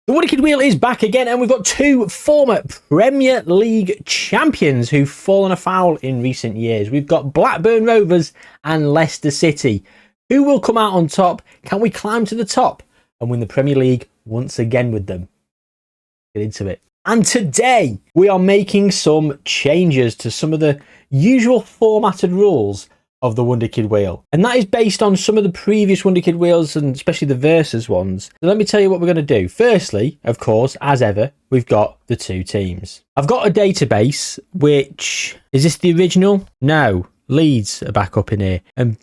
The Wonderkid wheel is back again, and we've got two former Premier League champions who've fallen afoul in recent years. We've got Blackburn Rovers and Leicester City. Who will come out on top? Can we climb to the top and win the Premier League once again with them? Get into it. And today, we are making some changes to some of the usual formatted rules of the Wonderkid wheel. And that is based on some of the previous Wonderkid wheels, and especially the Versus ones. So let me tell you what we're going to do. Firstly, of course, as ever, we've got the two teams. I've got a database, which... Is this the original? No. Leeds are back up in here. And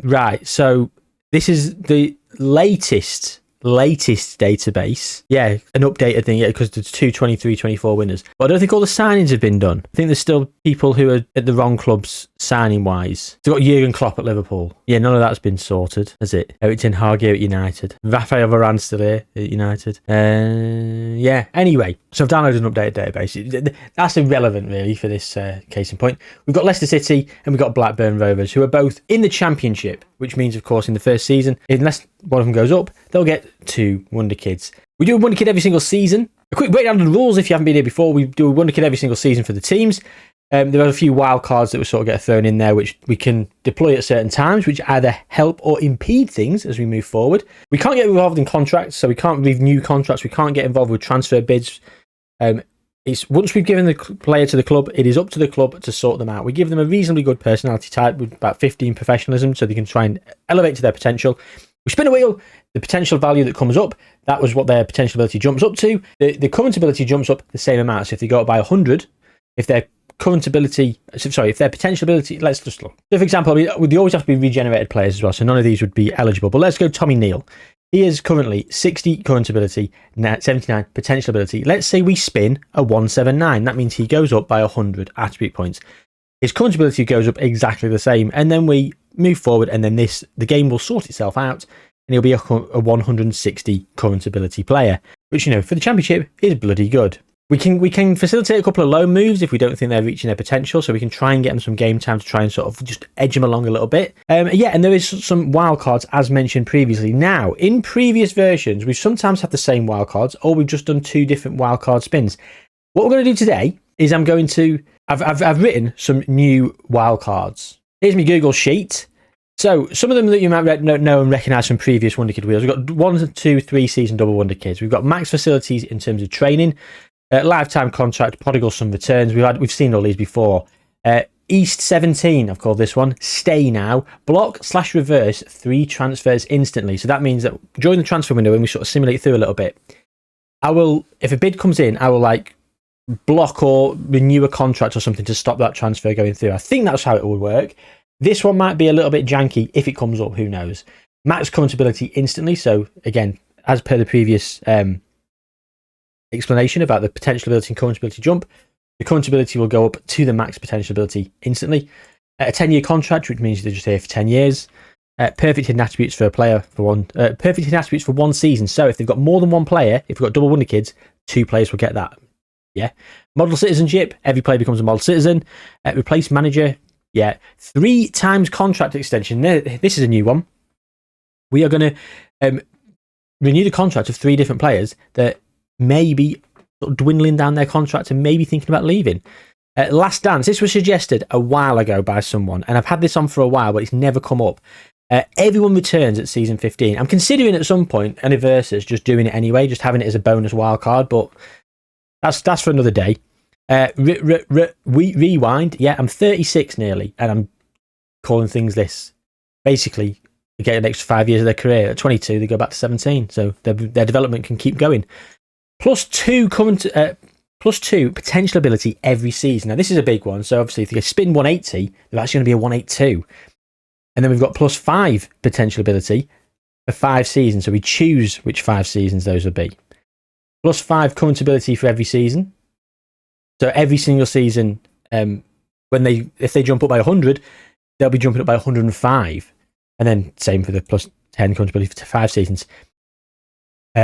right, so this is the latest database. Yeah, an updated thing, yeah, because there's 223-24 winners. But I don't think all the signings have been done. I think there's still people who are at the wrong clubs signing wise. So we've got Jurgen Klopp at Liverpool. Yeah, none of that's been sorted, has it? Eric Ten Hag here at United. Rafael Varane still here at United. Yeah, anyway, so I've downloaded an updated database. That's irrelevant, really, for this case in point. We've got Leicester City and we've got Blackburn Rovers, who are both in the Championship, which means, of course, in the first season, unless one of them goes up, they'll get two Wonderkids. We do a Wonderkid every single season. A quick breakdown of the rules if you haven't been here before. We do a Wonderkid every single season for the teams. There are a few wild cards that we sort of get thrown in there, which we can deploy at certain times, which either help or impede things as we move forward. We can't get involved in contracts, so we can't renew contracts. We can't get involved with transfer bids. It's once we've given the player to the club, it is up to the club to sort them out. We give them a reasonably good personality type with about 15 professionalism, so they can try and elevate to their potential. We spin a wheel, the potential value that comes up, that was what their potential ability jumps up to. The current ability jumps up the same amount. So if they go up by 100, if their potential ability, let's just look. So for example, they always have to be regenerated players as well, so none of these would be eligible. But let's go Tommy Neal. He is currently 60 current ability, 79 potential ability. Let's say we spin a 179. That means he goes up by 100 attribute points. His current ability goes up exactly the same. And then we move forward, and then the game will sort itself out, and he'll be a 160 current ability player, which, you know, for the Championship is bloody good. We can facilitate a couple of loan moves if we don't think they're reaching their potential, so we can try and get them some game time to try and sort of just edge them along a little bit. Yeah, and there is some wildcards as mentioned previously. Now, in previous versions, we've sometimes had the same wildcards, or we've just done two different wildcard spins. What we're going to do today is I've written some new wildcards. Here's my Google sheet. So some of them that you might know and recognise from previous Wonderkid wheels. We've got 1, 2, 3 season double Wonderkids. We've got max facilities in terms of training. Lifetime contract, prodigal son returns. We've seen all these before. East 17, I've called this one. Stay now. Block/reverse 3 transfers instantly. So that means that during the transfer window, when we sort of simulate through a little bit, if a bid comes in, I will block or renew a contract or something to stop that transfer going through. I think that's how it would work. This one might be a little bit janky if it comes up. Who knows? Max current ability instantly. So again, as per the previous explanation about the potential ability and current ability jump, the current ability will go up to the max potential ability instantly. A 10-year contract, which means they're just here for 10 years. Perfect hidden attributes for a player for one. Perfect hidden attributes for one season. So if they've got more than one player, if we've got double Wonderkids, 2 players will get that. Yeah. Model citizenship, every player becomes a model citizen. Replace manager, yeah. 3 times contract extension. This is a new one. We are going to renew the contract of 3 different players that may be sort of dwindling down their contract and maybe thinking about leaving. Last Dance. This was suggested a while ago by someone, and I've had this on for a while, but it's never come up. Everyone returns at season 15. I'm considering at some point, any Versus, just doing it anyway, just having it as a bonus wildcard, but that's for another day. Rewind. Yeah, I'm 36 nearly, and I'm calling things this. Basically, they get an extra 5 years of their career. At 22, they go back to 17, so their development can keep going. +2 potential ability every season. Now, this is a big one. So obviously, if they spin 180, they're actually going to be a 182. And then we've got +5 potential ability for 5 seasons. So we choose which 5 seasons those will be. +5 current ability for every season. So every single season, if they jump up by 100, they'll be jumping up by 105. And then same for the +10 current ability for 5 seasons.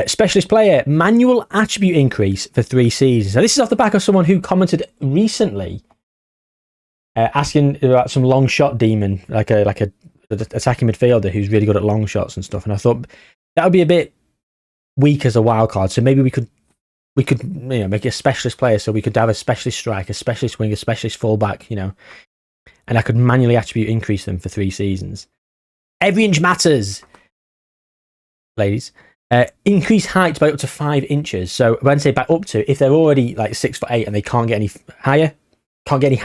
Specialist player, manual attribute increase for 3 seasons. Now, this is off the back of someone who commented recently asking about some long shot demon, like a attacking midfielder who's really good at long shots and stuff. And I thought that would be a bit weak as a wild card. So maybe we could make a specialist player. So we could have a specialist strike, a specialist wing, a specialist fullback, and I could manually attribute increase them for 3 seasons. Every inch matters, ladies. Increase height by up to 5 inches. So when I say by up to, if they're already like 6'8" and they can't get any higher, can't get any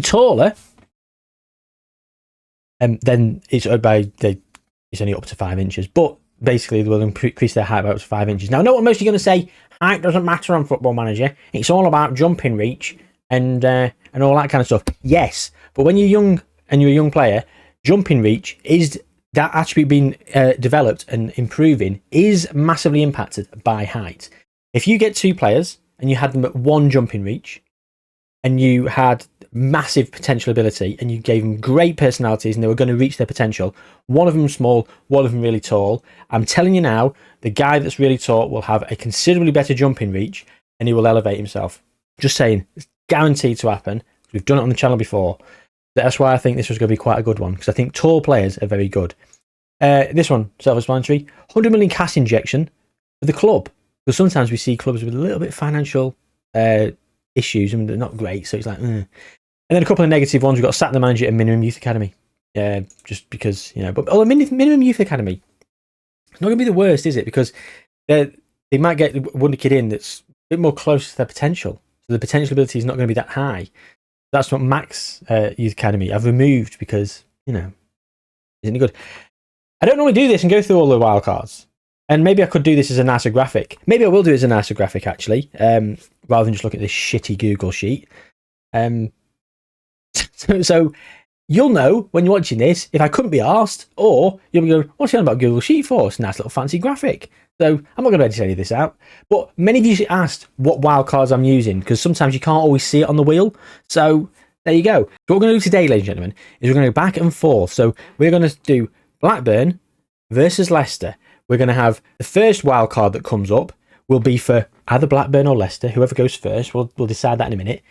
taller, then it's only up to 5 inches. But basically, they will increase their height by up to 5 inches. Now, I know what most of you are going to say. Height doesn't matter on Football Manager. It's all about jumping reach and all that kind of stuff. Yes, but when you're young and you're a young player, jumping reach is that attribute being developed and improving is massively impacted by height. If you get 2 players and you had them at 1 jumping reach and you had massive potential ability and you gave them great personalities and they were going to reach their potential, one of them small, one of them really tall, I'm telling you now, the guy that's really tall will have a considerably better jumping reach and he will elevate himself. Just saying, it's guaranteed to happen. We've done it on the channel before. That's why I think this was going to be quite a good one, because I think tall players are very good. This one, self-explanatory, 100 million cash injection for the club. Because sometimes we see clubs with a little bit of financial issues and they're not great, so it's like, And then a couple of negative ones. We've got sack the manager at minimum youth academy. Just because, but minimum youth academy, it's not going to be the worst, is it? Because they might get Wonderkid in that's a bit more close to their potential. So the potential ability is not going to be that high. That's what Max Youth Academy I've removed because, isn't it good? I don't normally do this and go through all the wildcards. And maybe I could do this as a nicer graphic. Maybe I will do it as a nicer graphic, actually, rather than just look at this shitty Google sheet. So you'll know when you're watching this if I couldn't be asked, or you'll be going, what's he on about Google Sheet for? It's a nice little fancy graphic. So I'm not going to edit any of this out. But many of you asked what wildcards I'm using, because sometimes you can't always see it on the wheel. So there you go. So what we're going to do today, ladies and gentlemen, is we're going to go back and forth. So we're going to do Blackburn versus Leicester. We're going to have the first wildcard that comes up will be for either Blackburn or Leicester, whoever goes first. We'll decide that in a minute.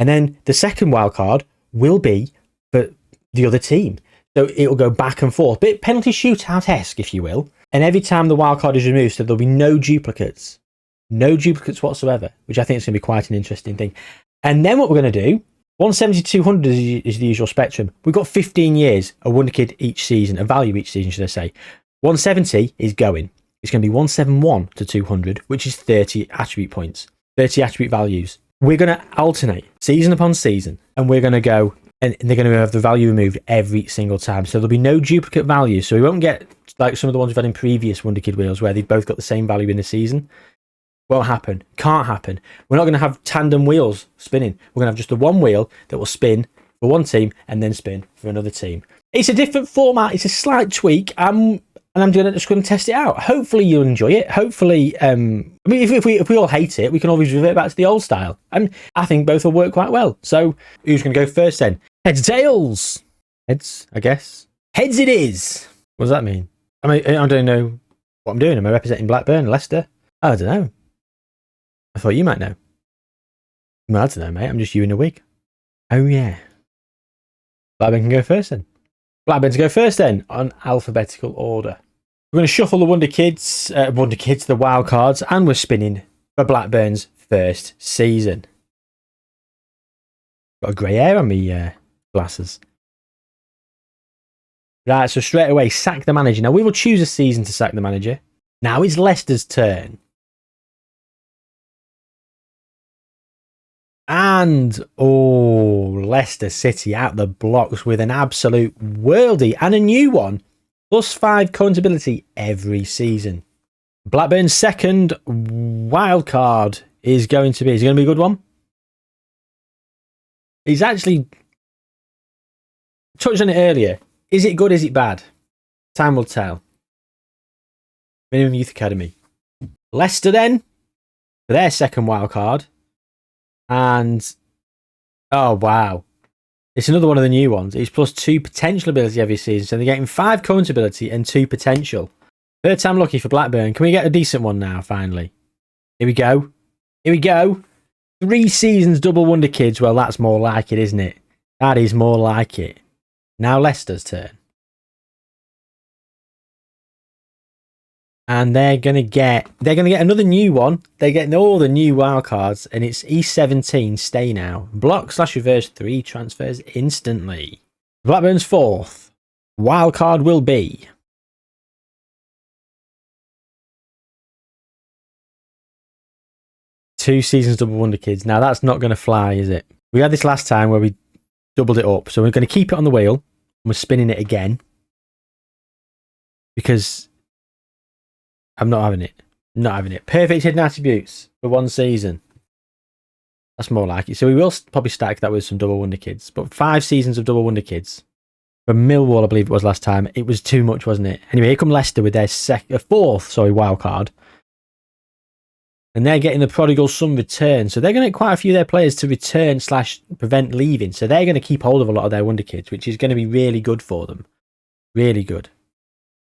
And then the second wildcard will be for the other team. So it'll go back and forth. Bit penalty shootout-esque, if you will. And every time the wildcard is removed, so there'll be no duplicates. No duplicates whatsoever, which I think is going to be quite an interesting thing. And then what we're going to do, 170 200 is the usual spectrum. We've got 15 years, a Wonderkid each season, a value each season, should I say. 170 is going. It's going to be 171 to 200, which is 30 attribute points, 30 attribute values. We're going to alternate season upon season, and we're going to go, and they're going to have the value removed every single time. So there'll be no duplicate values. So we won't get like some of the ones we've had in previous Wonderkid wheels where they've both got the same value in the season. Won't happen. Can't happen. We're not going to have tandem wheels spinning. We're going to have just the one wheel that will spin for one team and then spin for another team. It's a different format. It's a slight tweak. And I'm just going to test it out. Hopefully you'll enjoy it. Hopefully, if we all hate it, we can always revert back to the old style. And I think both will work quite well. So who's going to go first then? Heads, tails. Heads, I guess. Heads it is. What does that mean? I don't know what I'm doing. Am I representing Blackburn, Leicester? I don't know. I thought you might know. Well, I don't know, mate. I'm just you in a wig. Oh, yeah. Blackburn can go first then. Blackburn to go first then, on alphabetical order. We're going to shuffle the Wonderkids, the wild cards, and we're spinning for Blackburn's first season. Got a grey hair on me glasses. Right, so straight away, sack the manager. Now, we will choose a season to sack the manager. Now it's Leicester's turn. And, Leicester City out the blocks with an absolute worldie and a new one. +5 current ability every season. Blackburn's second wild card is going to be a good one? He's actually touched on it earlier. Is it good? Is it bad? Time will tell. Minimum Youth Academy. Leicester then, for their second wild card. And, oh wow. It's another one of the new ones. It's +2 potential ability every season. So they're getting 5 current ability and 2 potential. Third time lucky for Blackburn. Can we get a decent one now, finally? Here we go. Here we go. 3 seasons double Wonderkids. Well, that's more like it, isn't it? That is more like it. Now Leicester's turn. And they're gonna get another new one. They're getting all the new wild cards, and it's E17 stay now. Block/reverse 3 transfers instantly. Blackburn's 4th wild card will be two seasons double Wonderkids. Now that's not gonna fly, is it? We had this last time where we doubled it up, so we're gonna keep it on the wheel and we're spinning it again because I'm not having it. Not having it. Perfect hidden attributes for one season. That's more like it. So we will probably stack that with some double Wonderkids. But 5 seasons of double Wonderkids. For Millwall, I believe it was last time. It was too much, wasn't it? Anyway, here come Leicester with their 4th wild card. And they're getting the prodigal son return. So they're going to get quite a few of their players to return / prevent leaving. So they're going to keep hold of a lot of their Wonderkids, which is going to be really good for them. Really good.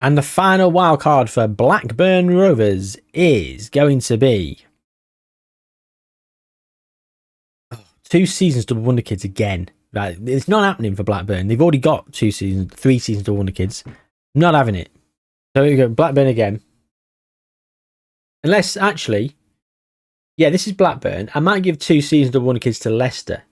And the final wild card for Blackburn Rovers is going to be 2 seasons double Wonderkids again. Right, it's not happening for Blackburn. They've already got 3 seasons double Wonderkids. Not having it. So we go Blackburn again. Unless actually, yeah, this is Blackburn. I might give 2 seasons double Wonderkids to Leicester.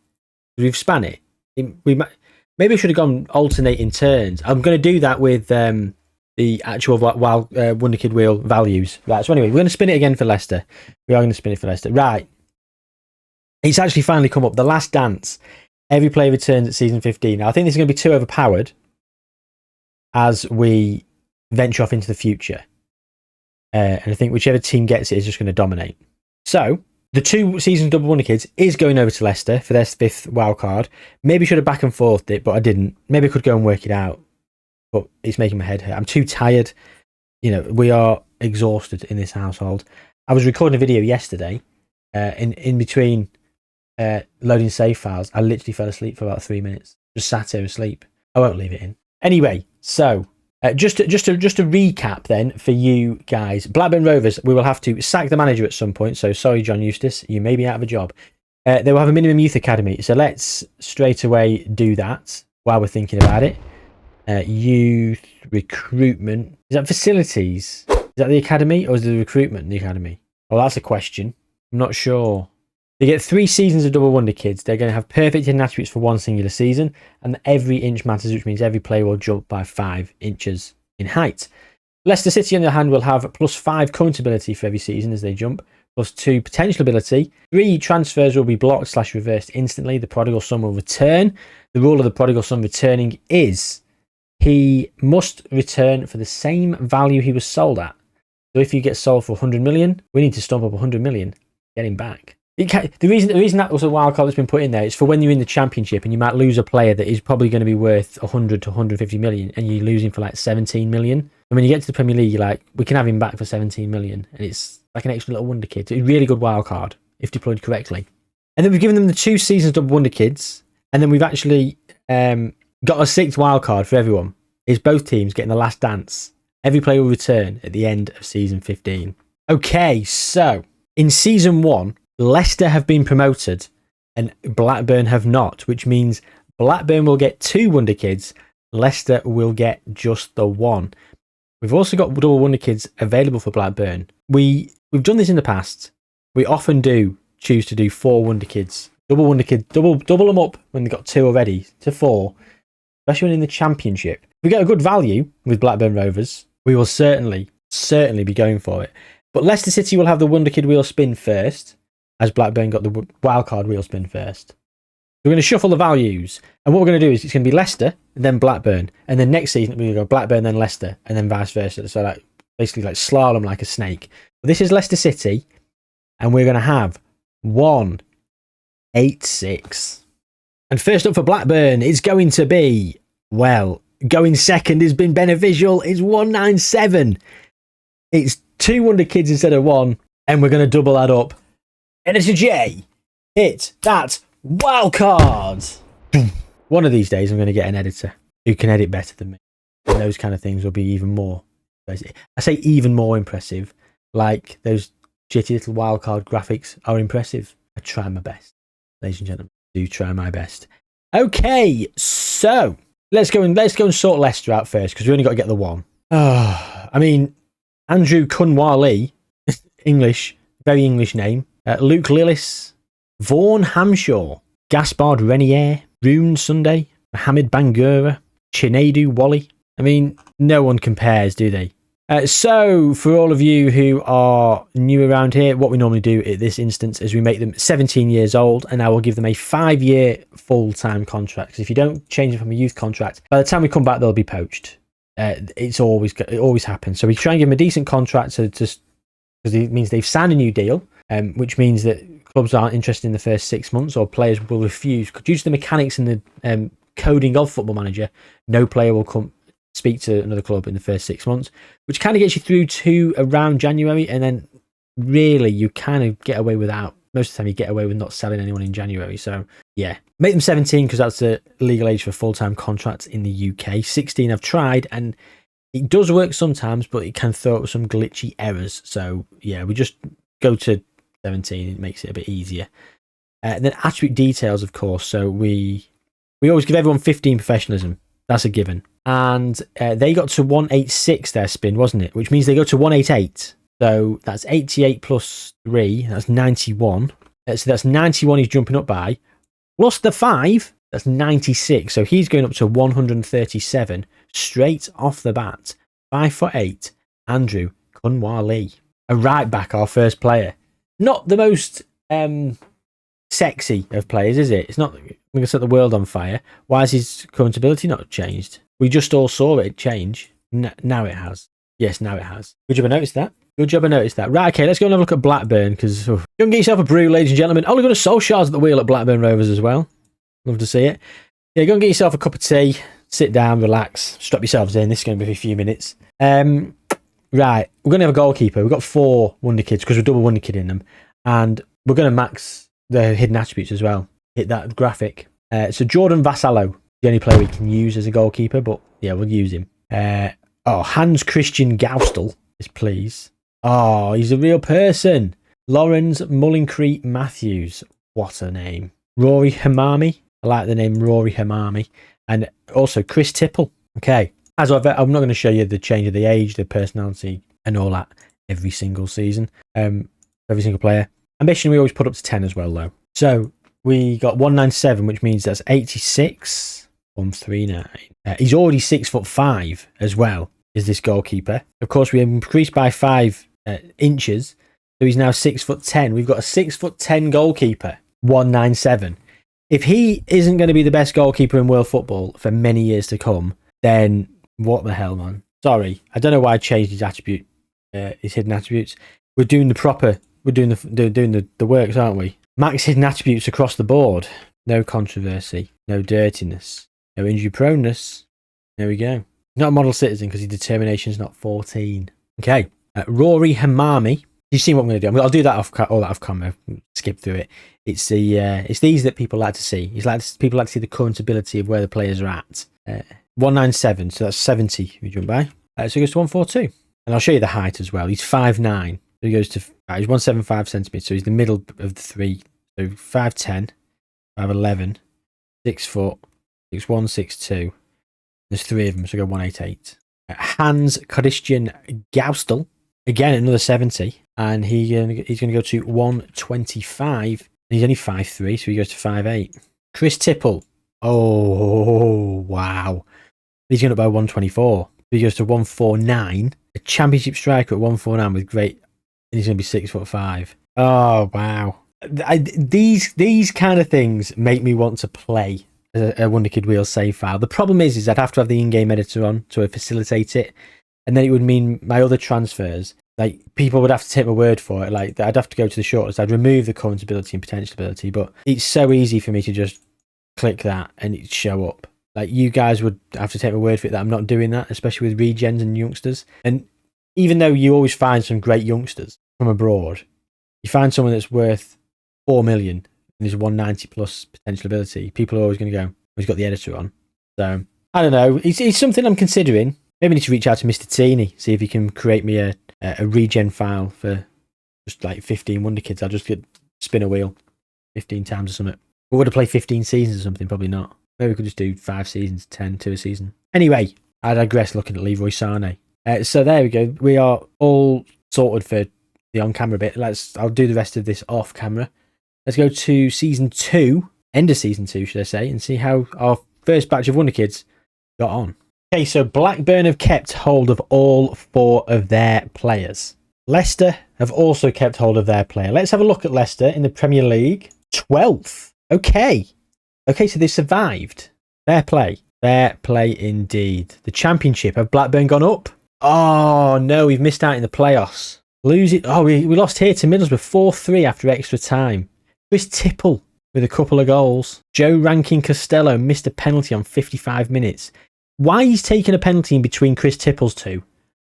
We've span it. Maybe we should have gone alternating turns. I'm going to do that with the actual wild Wonderkid wheel values. Right, so anyway, we're going to spin it again for Leicester. We are going to spin it for Leicester. Right. It's actually finally come up. The Last Dance. Every player returns at season 15. Now, I think this is going to be too overpowered as we venture off into the future. And I think whichever team gets it is just going to dominate. So, the 2 season double Wonderkids is going over to Leicester for their 5th wild card. Maybe should have back and forthed it, but I didn't. Maybe I could go and work it out. But it's making my head hurt. I'm too tired. You know, we are exhausted in this household. I was recording a video yesterday. In between loading save files, I literally fell asleep for about 3 minutes. Just sat here asleep. I won't leave it in. Anyway, so just to recap then for you guys, Blackburn Rovers, we will have to sack the manager at some point. So sorry, John Eustace, you may be out of a job. They will have a minimum youth academy. So let's straight away do that while we're thinking about it. Youth recruitment. Is that facilities? Is that the academy or is it the recruitment in the academy? Well, that's a question. I'm not sure. They get 3 seasons of double Wonderkids. They're going to have perfect hidden attributes for one singular season, and every inch matters, which means every player will jump by 5 inches in height. Leicester City, on the other hand, will have +5 current ability for every season as they jump, +2 potential ability. 3 transfers will be blocked / reversed instantly. The prodigal son will return. The rule of the prodigal son returning is he must return for the same value he was sold at. So if you get sold for 100 million, we need to stomp up 100 million, get him back. The reason that was a wild card that's been put in there is for when you're in the championship and you might lose a player that is probably going to be worth 100 to 150 million and you lose him for like 17 million. And when you get to the Premier League, you're like, we can have him back for 17 million. And it's like an extra little Wonderkid. It's a really good wild card if deployed correctly. And then we've given them the 2 seasons of Wonderkids. And then we've actually got a 6th wild card for everyone. Is both teams getting the Last Dance. Every player will return at the end of season 15. Okay, so in season 1, Leicester have been promoted and Blackburn have not, which means Blackburn will get 2 Wonderkids. Leicester will get just the 1. We've also got double Wonderkids available for Blackburn. We've done this in the past. We often do choose to do 4 Wonderkids. Double them up when they've got 2 already to 4, especially when in the championship. If we get a good value with Blackburn Rovers, we will certainly be going for it. But Leicester City will have the Wonderkid wheel spin first, as Blackburn got the wildcard wheel spin first. We're going to shuffle the values. And what we're going to do is it's going to be Leicester, and then Blackburn. And then next season, we're going to go Blackburn, then Leicester, and then vice versa. So like basically like slalom like a snake. But this is Leicester City, and we're going to have 186. And first up for Blackburn, it's going to be, well, going second has been beneficial. It's 197. It's 2 Wonderkids instead of 1, and we're going to double that up. Editor J, hit that wild card. One of these days, I'm going to get an editor who can edit better than me. And those kind of things will be even more. I say even more impressive. Like those shitty little wildcard graphics are impressive. I try my best, ladies and gentlemen. I do try my best. Okay, so let's go and sort Leicester out first because we only got to get the 1. I mean, Andrew Kunwali, English, very English name. Luke Lillis, Vaughan Hamshaw, Gaspard Renier, Rune Sunday, Mohamed Bangura, Chinedu Wally. I mean, no one compares, do they? So, for all of you who are new around here, what we normally do at this instance is we make them 17 years old, and I will give them a 5-year full-time contract. Because if you don't change them from a youth contract, by the time we come back, they'll be poached. It always happens. So we try and give them a decent contract, so just because it means they've signed a new deal, which means that clubs aren't interested in the first 6 months, or players will refuse due to the mechanics and the coding of Football Manager. No player will come speak to another club in the first 6 months, which kind of gets you through to around January, and then really you kind of get away without. Most of the time you get away with not selling anyone in January. So yeah, make them 17 because that's the legal age for full-time contracts in the UK. 16 I've tried, and it does work sometimes, but it can throw up some glitchy errors. So yeah, we just go to 17. It makes it a bit easier. And then attribute details, of course. So we always give everyone 15 professionalism. That's a given. And they got to 186 their spin, wasn't it? Which means they go to 188. So that's 88 plus 3. That's 91. So that's 91 he's jumping up by. Plus the 5, that's 96. So he's going up to 137 straight off the bat. 5'8", Andrew Kunwali. A right back, our first player. Not the most sexy of players, is it? It's not going to set the world on fire. Why has his current ability not changed? We just all saw it change. Now it has. Yes, now it has. Good job I noticed that. Good job I noticed that. Right, okay, let's go and have a look at Blackburn, because go and get yourself a brew, ladies and gentlemen. Oh, look at Solskjaer's at the wheel at Blackburn Rovers as well. Love to see it. Yeah, go and get yourself a cup of tea, sit down, relax, strap yourselves in. This is going to be a few minutes. Right, we're going to have a goalkeeper. We've got 4 Wonderkids because we're double Wonderkid in them. And we're going to max the hidden attributes as well. Hit that graphic. So Jordan Vassallo, the only player we can use as a goalkeeper, but yeah, we'll use him. Hans Christian Gaustel, yes please. Oh, he's a real person. Lawrence Mullincrete Matthews. What a name. Rory Hamami. I like the name Rory Hamami. And also Chris Tipple. Okay. As I'm not going to show you the change of the age, the personality, and all that every single season. Every single player. Ambition we always put up to 10 as well, though. So we got 197, which means that's 86. 139. He's already 6'5" as well, is this goalkeeper. Of course, we increased by 5 inches, so he's now 6'10". We've got a 6'10" goalkeeper, 197. If he isn't going to be the best goalkeeper in world football for many years to come, then what the hell, man? Sorry, I don't know why I changed his attribute, his hidden attributes. We're doing the proper, we're doing the works, aren't we? Max hidden attributes across the board. No controversy, no dirtiness, no injury proneness. There we go. Not a model citizen because his determination is not 14. Okay, Rory Hamami. You've seen what I'm going to do. I'll do that off camera. Skip through it. It's these that people like to see. People like to see the current ability of where the players are at. 197, so that's 70. If you jump by, so he goes to 142, and I'll show you the height as well. He's 5'9". So he goes to he's 175 centimeters. So he's the middle of the 3. So 5'10", 5'11", 6 foot, 6'1", 6'2". There's 3 of them, so go 188. Hans Christian Gaustel, again another 70, and he's going to go to 125. And he's only 5'3", so he goes to 5'8". Chris Tipple, oh wow, he's going up by 124. So he goes to 149. A championship striker at 149 with great, and he's going to be 6'5". Oh wow. These kind of things make me want to play a Wonderkid wheel save file. The problem is I'd have to have the in-game editor on to facilitate it, and then it would mean my other transfers, like, people would have to take my word for it. Like, I'd have to go to the shortlist. I'd remove the current ability and potential ability, but it's so easy for me to just click that and it'd show up. Like, you guys would have to take my word for it that I'm not doing that, especially with regens and youngsters. And even though you always find some great youngsters from abroad, you find someone that's worth 4 million and is 190 plus potential ability, people are always going to go, oh, he's got the editor on. So I don't know. It's something I'm considering. Maybe I need to reach out to Mr. Teeny, see if he can create me a regen file for just like 15 Wonderkids. I'll just spin a wheel 15 times or something. Or would I play 15 seasons or something? Probably not. Maybe we could just do 5 seasons, 10 to a season. Anyway, I digress looking at Leroy Sané. So there we go. We are all sorted for the on-camera bit. I'll do the rest of this off camera. Let's go to season 2, end of season 2, should I say, and see how our first batch of Wonderkids got on. Okay, so Blackburn have kept hold of all 4 of their players. Leicester have also kept hold of their player. Let's have a look at Leicester in the Premier League. 12th. Okay, so they survived. Fair play. Fair play indeed. The Championship. Have Blackburn gone up? Oh, no, we've missed out in the playoffs. Lose it. Oh, we lost here to Middlesbrough 4-3 after extra time. Chris Tipple with a couple of goals. Joe Rankin Costello missed a penalty on 55 minutes. Why he's taking a penalty in between Chris Tipple's two?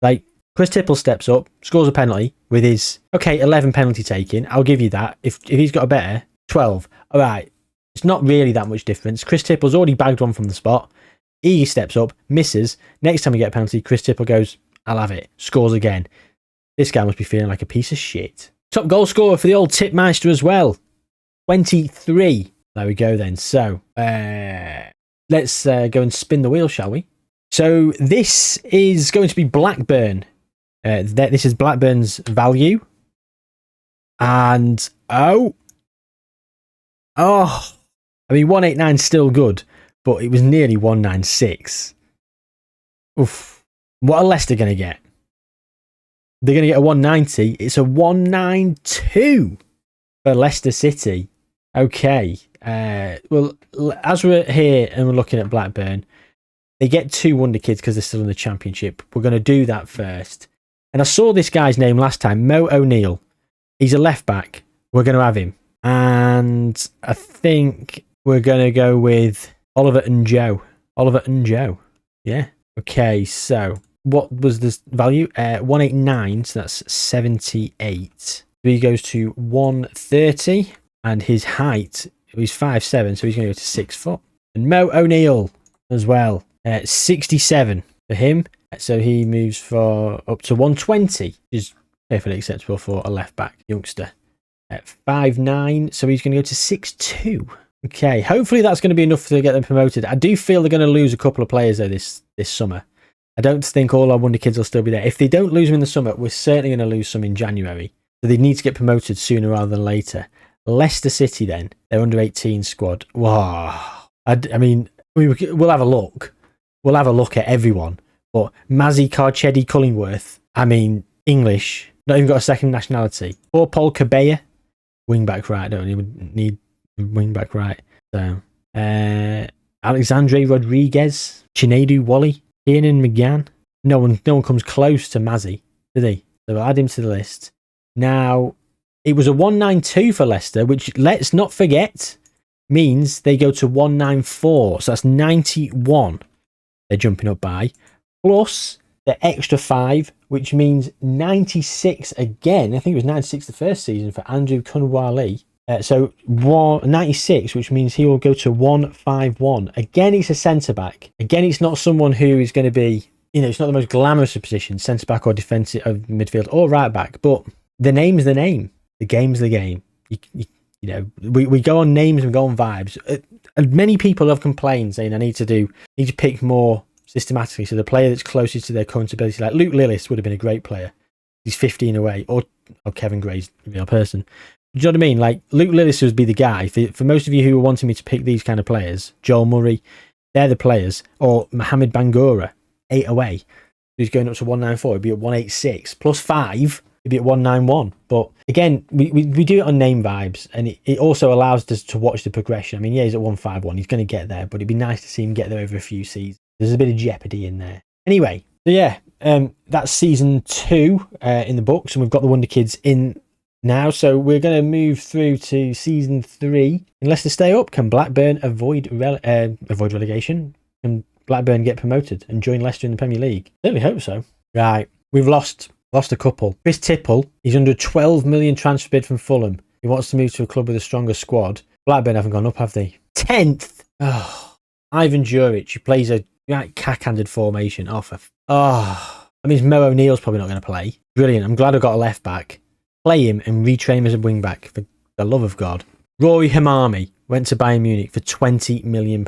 Like, Chris Tipple steps up, scores a penalty with his, 11 penalty taking. I'll give you that. If he's got a better, 12. All right. It's not really that much difference. Chris Tipple's already bagged one from the spot. He steps up, misses. Next time we get a penalty, Chris Tipple goes, I'll have it. Scores again. This guy must be feeling like a piece of shit. Top goal scorer for the old Tipmeister as well. 23. There we go then. So, let's go and spin the wheel, shall we? So this is going to be Blackburn. This is Blackburn's value. And, I mean, 189 is still good, but it was nearly 196. Oof. What are Leicester going to get? They're going to get a 190. It's a 192 for Leicester City. Okay. Well, as we're here and we're looking at Blackburn, they get 2 Wonderkids because they're still in the Championship. We're going to do that first. And I saw this guy's name last time, Mo O'Neill. He's a left back. We're going to have him. And I think we're going to go with Oliver and Joe. Yeah. Okay, so what was this value? 189, so that's 78. So he goes to 130, and his height, he's 5'7", so he's going to go to 6 foot. And Mo O'Neill as well, 67 for him. So he moves for up to 120, which is perfectly acceptable for a left back youngster. At 5'9", so he's going to go to 6'2". Okay, hopefully that's going to be enough to get them promoted. I do feel they're going to lose a couple of players though this summer. I don't think all our Wonderkids will still be there. If they don't lose them in the summer, we're certainly going to lose some in January. So they need to get promoted sooner rather than later. Leicester City then, their under-18 squad. Wow. I mean, we'll have a look. We'll have a look at everyone. But Mazzy Carchedi Cullingworth, I mean, English, not even got a second nationality. Poor Paul Cabella, wing-back right, don't even need wing-back right. So, Alexandre Rodriguez, Chinedu Wally, Kiernan McGann. No one comes close to Mazzy, did he? So we'll add him to the list. Now, it was a 192 for Leicester, which, let's not forget, means they go to 194. So that's 91 they're jumping up by. Plus the extra 5, which means 96 again. I think it was 96 the first season for Andrew Kunwali. So 96, which means he will go to 151. Again, it's a centre-back. Again, it's not someone who is going to be, it's not the most glamorous of positions, centre-back or defensive of midfield or right-back, but the name's the name. The game's the game. We go on names and we go on vibes. And many people have complained saying I need to pick more systematically. So the player that's closest to their current ability, like Luke Lillis would have been a great player. He's 15 away, or Kevin Gray's a real person. Do you know what I mean? Like, Luke Lillis would be the guy. For most of you who are wanting me to pick these kind of players, Joel Murray, they're the players. Or Mohamed Bangura, 8 away. He's going up to 194. He'd be at 186. Plus 5, he'd be at 191. But again, we do it on name vibes. And it also allows us to watch the progression. I mean, yeah, he's at 151. He's going to get there. But it'd be nice to see him get there over a few seasons. There's a bit of jeopardy in there. Anyway, so yeah, that's season 2 in the books. And we've got the Wonderkids in now, so we're going to move through to season 3. Unless they stay up, can Blackburn avoid relegation? Can Blackburn get promoted and join Leicester in the Premier League? Certainly hope so. Right, we've lost a couple. Chris Tipple, he's under a 12 million transfer bid from Fulham. He wants to move to a club with a stronger squad. Blackburn haven't gone up, have they? 10th. Oh, Ivan Juric, who plays a cack-handed formation. I mean, Mo O'Neill's probably not going to play. Brilliant. I'm glad I got a left back. Play him and retrain him as a wing back, for the love of God. Rory Hamami went to Bayern Munich for £20 million.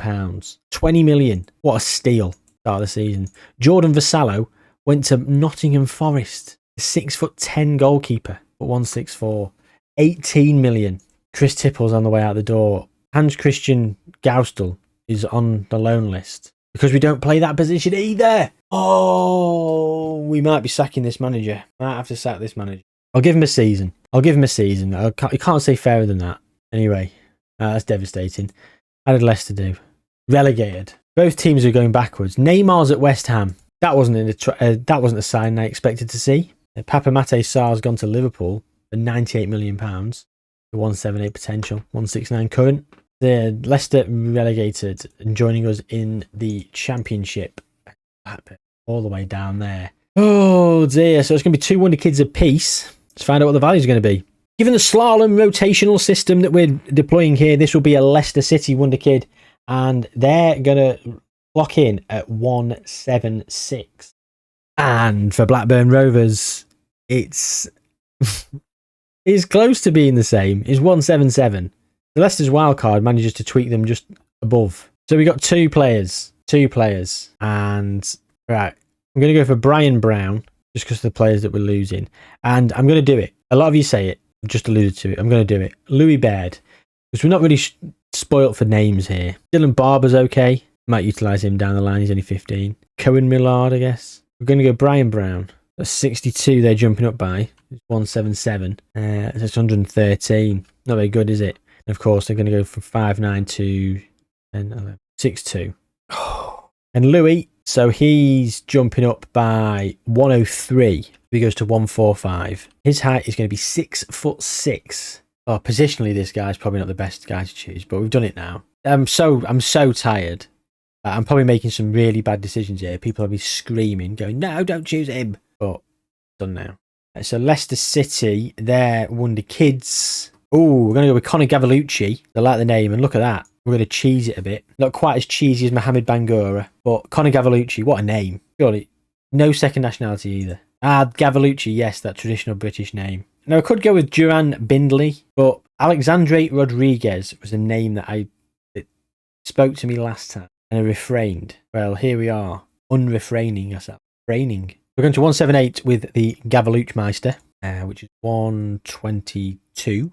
20 million. What a steal. Start of the season. Jordan Vassallo went to Nottingham Forest. 6'10" goalkeeper at 164. 18 million. Chris Tipple's on the way out the door. Hans Christian Gaustel is on the loan list because we don't play that position either. Oh, we might be sacking this manager. Might have to sack this manager. I'll give him a season. You can't say fairer than that. Anyway, that's devastating. How did Leicester do? Relegated. Both teams are going backwards. Neymar's at West Ham. That wasn't a sign I expected to see. Papa Mate Sarr's gone to Liverpool for £98 million. The 178 potential, 169 current. The Leicester relegated and joining us in the Championship. All the way down there. Oh dear. So it's going to be 2 Wonderkids apiece. Let's find out what the value is going to be. Given the slalom rotational system that we're deploying here, this will be a Leicester City Wonderkid. And they're going to lock in at 176. And for Blackburn Rovers, it's close to being the same. It's 177. The Leicester's wildcard manages to tweak them just above. So we got two players. And right, I'm going to go for Brian Brown, just because of the players that we're losing. And I'm going to do it. A lot of you say it. I've just alluded to it. I'm going to do it. Louis Baird. Because we're not really spoilt for names here. Dylan Barber's okay. Might utilise him down the line. He's only 15. Cohen Millard, I guess. We're going to go Brian Brown. That's 62 they're jumping up by. It's 177. So it's 113. Not very good, is it? And of course, they're going to go from 5'9" to 6'2". And Louis, so he's jumping up by 103. He goes to 145. His height is going to be 6'6". Oh, positionally, this guy's probably not the best guy to choose, but we've done it now. I'm so tired. I'm probably making some really bad decisions here. People will be screaming, going, "No, don't choose him." But done now. So Leicester City, they're Wonderkids. Oh, we're going to go with Conor Gavalucci. I like the name, and look at that. We're going to cheese it a bit. Not quite as cheesy as Mohamed Bangura, but Conor Gavalucci, what a name. Surely, no second nationality either. Gavalucci, yes, that traditional British name. Now, I could go with Duran Bindley, but Alexandre Rodriguez was a name that it spoke to me last time, and I refrained. Well, here we are, unrefraining ourselves. Refraining. We're going to 178 with the Gavaluchmeister, which is 122.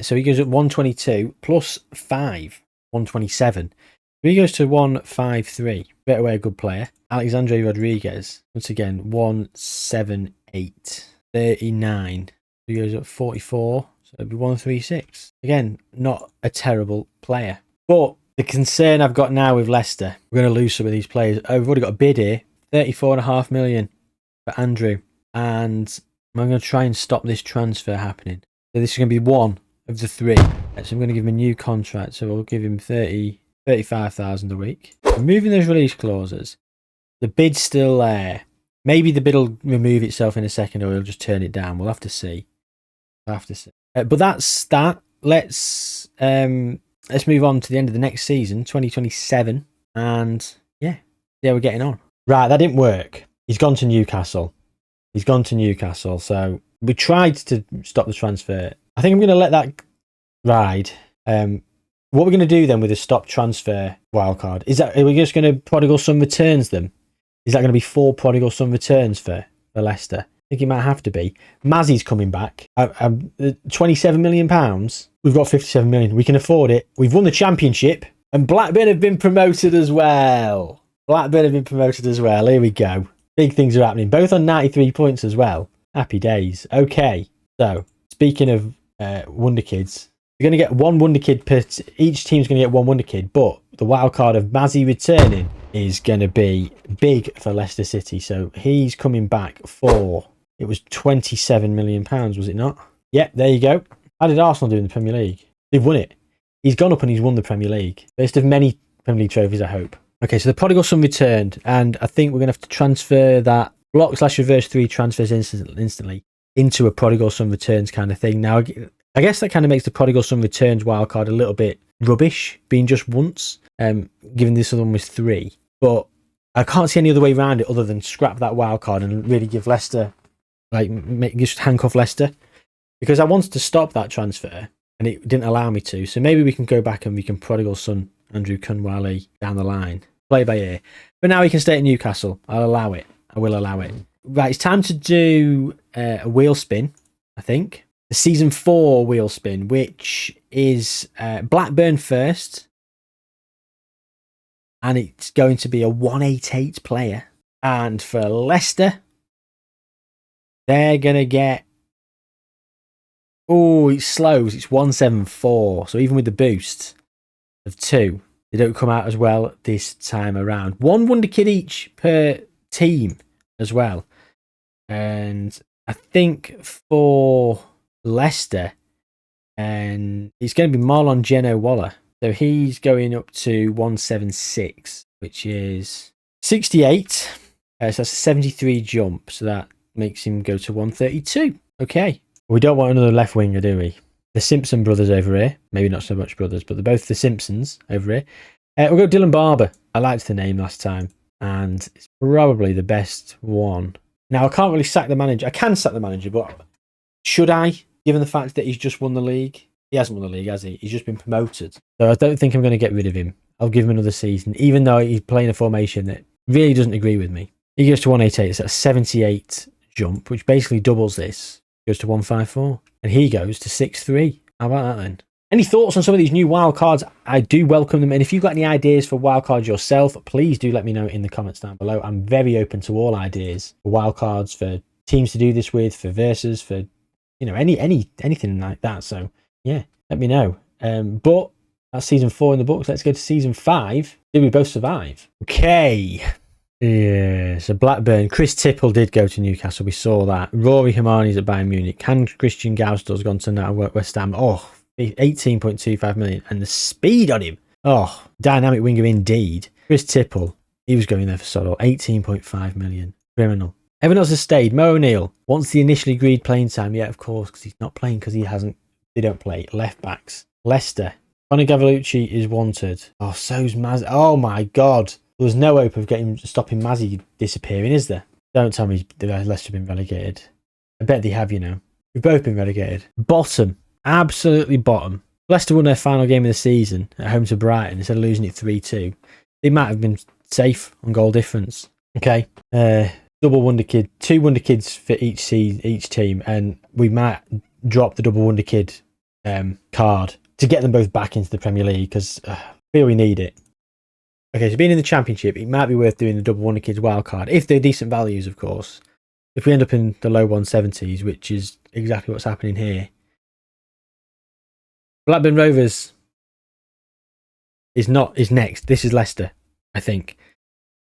So he goes at 122 plus 5, 127. He goes to 153. Better way, a good player. Alexandre Rodriguez, once again, 178, 39. He goes at 44, so it'd be 136. Again, not a terrible player. But the concern I've got now with Leicester, we're going to lose some of these players. Oh, we've already got a bid here, 34.5 million for Andrew. And I'm going to try and stop this transfer happening. So this is going to be one of the 3. So I'm going to give him a new contract. So we'll give him 35,000 a week. Removing those release clauses. The bid's still there. Maybe the bid will remove itself in a second, or it'll just turn it down. We'll have to see. But that's that. Let's move on to the end of the next season, 2027, and yeah, we're getting on. Right, that didn't work. He's gone to Newcastle. So we tried to stop the transfer. I think I'm going to let that ride. What we're going to do then with the stop transfer wildcard are we just going to prodigal son returns them? Is that going to be 4 prodigal son returns for Leicester? I think it might have to be. Mazzy's coming back. £27 million. We've got 57 million. We can afford it. We've won the championship. And Blackburn have been promoted as well. Here we go. Big things are happening. Both on 93 points as well. Happy days. Okay. So, speaking of Wonderkids, you're going to get one Wonderkid per... Each team's going to get one Wonderkid. But the wild card of Mazzy returning is going to be big for Leicester City. So, he's coming back for... It was £27 million, was it not? Yep, there you go. How did Arsenal do in the Premier League? They've won it. He's gone up and he's won the Premier League. First of many Premier League trophies, I hope. Okay, so the prodigal son returned, and I think we're going to have to transfer that block/reverse 3 transfers instantly into a prodigal son returns kind of thing. Now, I guess that kind of makes the prodigal son returns wildcard a little bit rubbish, being just once, given this other one was 3. But I can't see any other way around it other than scrap that wildcard and really give Leicester... just handcuff Leicester, because I wanted to stop that transfer and it didn't allow me to. So maybe we can go back and we can prodigal son Andrew Kunwale down the line, play by ear. But now he can stay at Newcastle. I'll allow it. I will allow it. right, it's time to do a wheel spin, I think. The season 4 wheel spin, which is Blackburn first. And it's going to be a 188 player. And for Leicester, they're going to get... Oh, it slows. It's 174. So even with the boost of 2, they don't come out as well this time around. 1 Wonderkid each per team as well. And I think for Leicester, and it's going to be Marlon Jayhuahua. So he's going up to 176, which is 68. So that's a 73 jump. So that makes him go to 132. Okay. We don't want another left winger, do we? The Simpson brothers over here. Maybe not so much brothers, but they're both the Simpsons over here. We'll go Dylan Barber. I liked the name last time. And it's probably the best one. Now, I can't really sack the manager. I can sack the manager, but should I? Given the fact that he's just won the league. He hasn't won the league, has he? He's just been promoted. So I don't think I'm going to get rid of him. I'll give him another season, even though he's playing a formation that really doesn't agree with me. He goes to 188. It's a 78 jump, which basically doubles this. Goes to 154. And he goes to 6'3". How about that then? Any thoughts on some of these new wildcards? I do welcome them. And if you've got any ideas for wildcards yourself, please do let me know in the comments down below. I'm very open to all ideas for wildcards, for teams to do this with, for versus, for anything like that. So yeah, let me know. But that's season 4 in the books. Let's go to season 5. Did we both survive? Okay. Yeah, so Blackburn. Chris Tipple did go to Newcastle. We saw that. Rory Hermani's at Bayern Munich. Christian Gaustor's gone to now West Ham. Oh, 18.25 million. And the speed on him. Oh, dynamic winger indeed. Chris Tipple. He was going there for Sodor. 18.5 million. Criminal. Everyone else has stayed. Mo O'Neill wants the initially agreed playing time. Yeah, of course, because he's not playing because he hasn't. They don't play. Left backs. Leicester. Conor Gavellucci is wanted. Oh, so's Maz. Oh my God. There's no hope of stopping Mazzy disappearing, is there? Don't tell me Leicester have been relegated. I bet they have, you know. We've both been relegated. Bottom. Absolutely bottom. Leicester won their final game of the season at home to Brighton instead of losing it 3-2. They might have been safe on goal difference. Okay. Double Wonderkid. 2 Wonderkids for each team. And we might drop the double Wonderkid card to get them both back into the Premier League because I feel we need it. Okay, so being in the Championship, it might be worth doing the double Wonderkids wildcard, if they're decent values, of course. If we end up in the low 170s, which is exactly what's happening here. Blackburn Rovers is next. This is Leicester, I think.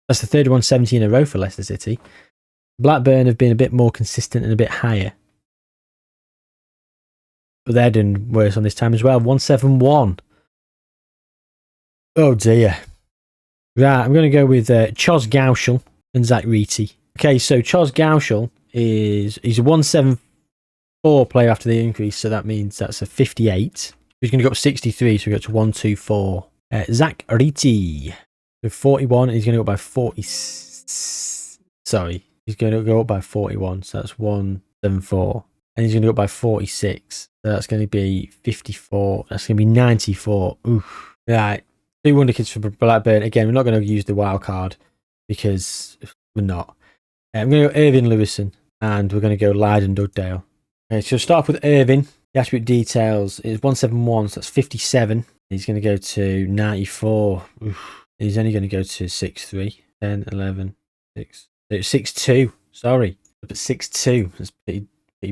That's the third 170 in a row for Leicester City. Blackburn have been a bit more consistent and a bit higher. But they're doing worse on this time as well. 171. Oh dear. Right, I'm going to go with Chos Gauchel and Zach Reety. Okay, so Chos Gauchel he's a 174 player after the increase, so that means that's a 58. He's going to go up 63, so we go to 124. Zach Reety with 41, and he's going to go up by 40. Sorry, he's going to go up by 41, so that's 174. And he's going to go up by 46, so that's going to be 54. That's going to be 94. Oof. Right. 2 Wonderkids for Blackburn. Again, we're not going to use the wild card because we're not. I'm going to go Irvin Lewison and we're going to go Leiden Dugdale. Okay, so start off with Irvin. The attribute details is 171, so that's 57. He's going to go to 94. Oof. He's only going to go to 6'3, 10, 11, 6, 6'2. Sorry, but 6'2. That's pretty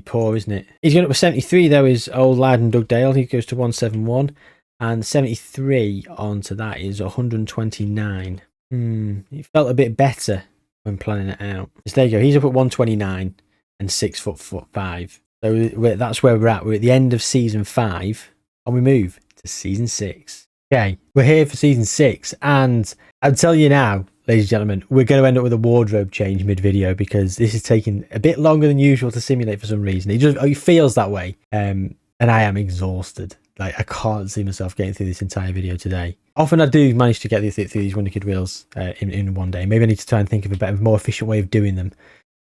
poor, isn't it? He's going up with 73 though, is old Leiden Dugdale. He goes to 171. And 73 onto that is 129. It felt a bit better when planning it out. So there you go. He's up at 129 and 6'5". So that's where we're at. We're at the end of season 5 and we move to season 6. Okay, we're here for season 6. And I'll tell you now, ladies and gentlemen, we're going to end up with a wardrobe change mid-video because this is taking a bit longer than usual to simulate for some reason. It feels that way. And I am exhausted. Like, I can't see myself getting through this entire video today. Often I do manage to get through these Wonderkid wheels in one day. Maybe I need to try and think of a better, more efficient way of doing them.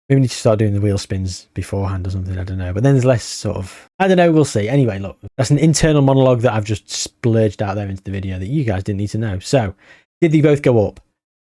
Maybe I need to start doing the wheel spins beforehand or something, I don't know. But then there's less sort of... I don't know, we'll see. Anyway, look, that's an internal monologue that I've just splurged out there into the video that you guys didn't need to know. So, did they both go up?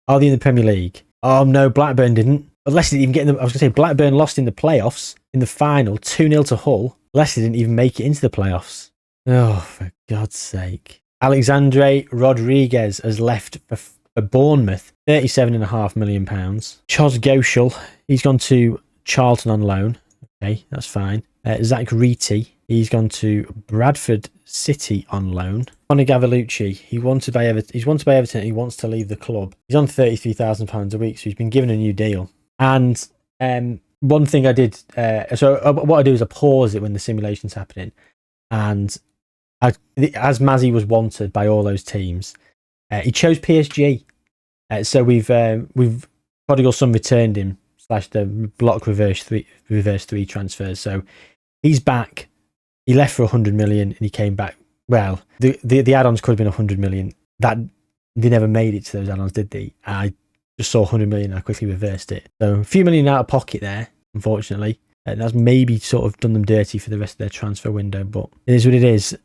Are they in the Premier League? Oh no, Blackburn didn't. Leicester didn't even get in the, I was going to say Blackburn lost in the playoffs in the final 2-0 to Hull. Leicester didn't even make it into the playoffs. Oh, for God's sake. Alexandre Rodriguez has left for Bournemouth, £37.5 million. Chos Goschel, he's gone to Charlton on loan. Okay, that's fine. Zach Reety, he's gone to Bradford City on loan. Conor Gavellucci, he's wanted by Everton. He wants to leave the club. He's on £33,000 a week, so he's been given a new deal. And one thing I did, what I do is I pause it when the simulation's happening, and as Mazzy was wanted by all those teams, he chose PSG. So we've Prodigal Son returned him / the block reverse three transfers. So he's back. He left for 100 million and he came back. Well, the add-ons could have been 100 million. That they never made it to those add-ons, did they? I just saw 100 million. I quickly reversed it. So a few million out of pocket there, unfortunately. That's maybe sort of done them dirty for the rest of their transfer window, but it is what it is.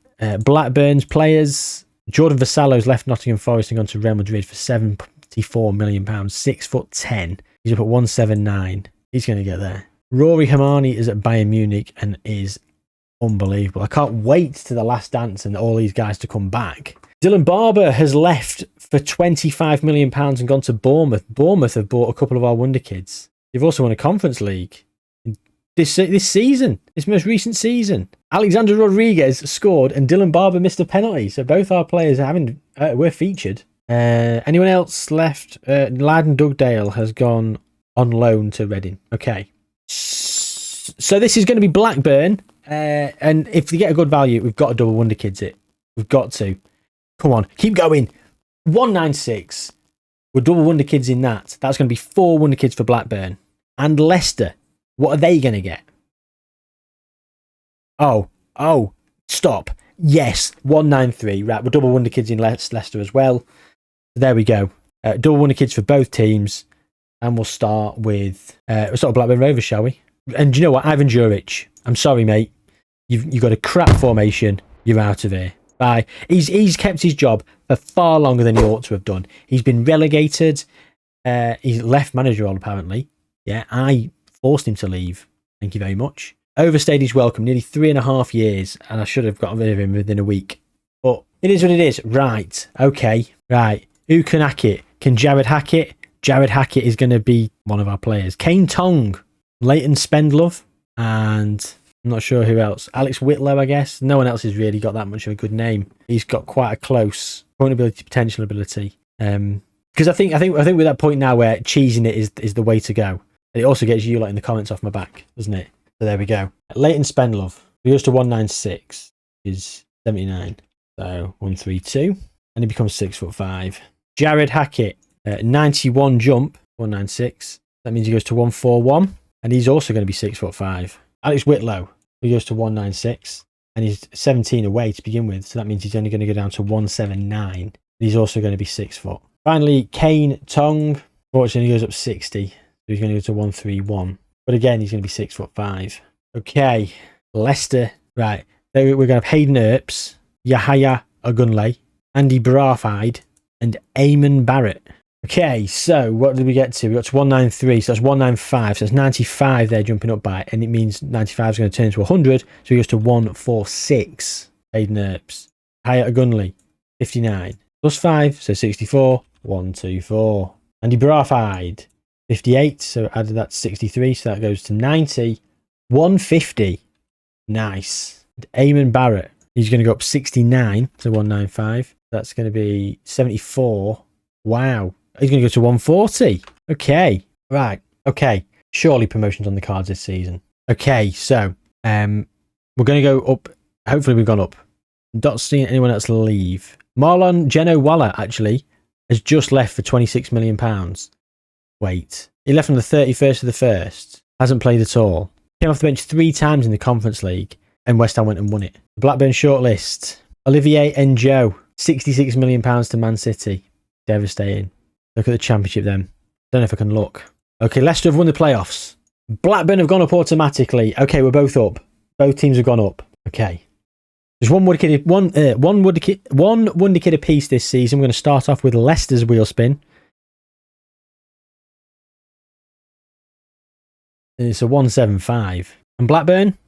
Blackburn's players. Jordan Vassallo's left Nottingham Forest and gone to Real Madrid for £74 million. 6'10". He's up at 179. He's going to get there. Rory Hermani is at Bayern Munich and is unbelievable. I can't wait to the last dance and all these guys to come back. Dylan Barber has left for £25 million and gone to Bournemouth. Bournemouth have bought a couple of our Wonderkids. They've also won a Conference League this season, this most recent season. Alexander Rodriguez scored and Dylan Barber missed a penalty. So both our players were featured. Anyone else left? Laden Dugdale has gone on loan to Reading. Okay. So this is going to be Blackburn. And if they get a good value, we've got to double Wonderkids it. We've got to. Come on, keep going. 196. We'll double Wonderkids in that. That's going to be 4 Wonderkids for Blackburn. And Leicester. What are they going to get? Oh, stop. Yes, 193. Right, we'll double Wonderkids in Leicester as well. There we go. Double Wonderkids for both teams. And we'll start with Blackburn Rovers, shall we? And do you know what? Ivan Juric. I'm sorry, mate. You've got a crap formation. You're out of here. Bye. He's kept his job for far longer than he ought to have done. He's been relegated. He's left manager role, apparently. Yeah, I forced him to leave. Thank you very much. Overstayed his welcome, nearly 3.5 years, and I should have gotten rid of him within a week. But it is what it is. Right. Okay. Right. Who can hack it? Can Jared hack it? Jared Hackett is going to be one of our players. Kane Tong, Leighton Spendlove, and I'm not sure who else. Alex Whitlow, I guess. No one else has really got that much of a good name. He's got quite a close point ability, potential ability. Because I think we're at that point now where cheesing it is the way to go. And it also gets you lot in the comments off my back, doesn't it? So there we go. Leighton Spendlove. He goes to 196. Is 79. So 132. And he becomes 6'5". Jared Hackett. 91 jump, 196. That means he goes to 141, and he's also going to be 6'5". Alex Whitlow, he goes to 196, and he's 17 away to begin with, so that means he's only going to go down to 179. He's also going to be 6 foot. Finally, Kane Tong, fortunately, he goes up 60, so he's going to go to 131. But again, he's going to be 6'5". Okay, Leicester, right? We're going to have Hayden Earps, Jayhuahua Ogunle, Andy Brathide, and Eamon Barrett. Okay, so what did we get to? We got to 193, so that's 195, so that's 95 there jumping up by, and it means 95 is going to turn into 100, so he goes to 146. Hayden Earps. Jayhuahua Ogunle, 59. Plus 5, so 64. 124. Andy Brathide, 58, so added that to 63, so that goes to 90. 150. Nice. And Eamon Barrett, he's going to go up 69 to 195. That's going to be 74. Wow. He's going to go to 140. Okay. Right. Okay. Surely promotions on the cards this season. Okay. So, we're going to go up. Hopefully we've gone up. Not seeing anyone else leave. Marlon Jayhuahua actually has just left for £26 million. Wait. He left on the 31st of the 1st. Hasn't played at all. Came off the bench 3 times in the Conference League. And West Ham went and won it. The Blackburn shortlist. Olivier Njo. £66 million to Man City. Devastating. Look at the Championship then. Don't know if I can look. Okay, Leicester have won the playoffs. Blackburn have gone up automatically. Okay, we're both up. Both teams have gone up. Okay. There's one Wonderkid apiece this season. We're going to start off with Leicester's wheel spin. It's a 175. And Blackburn,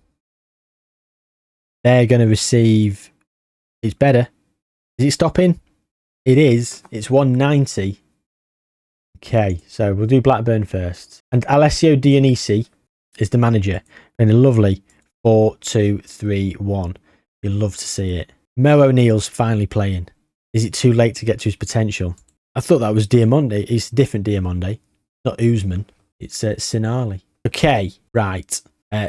they're going to receive. It's better. Is it stopping? It is. It's 190. Okay, so we'll do Blackburn first. And Alessio Dionisi is the manager. And a lovely 4-2-3-1. You'll love to see it. Mo O'Neill's finally playing. Is it too late to get to his potential? I thought that was Diamonde. It's a different Diamonde. Not Usman. It's Sinali. Okay, right.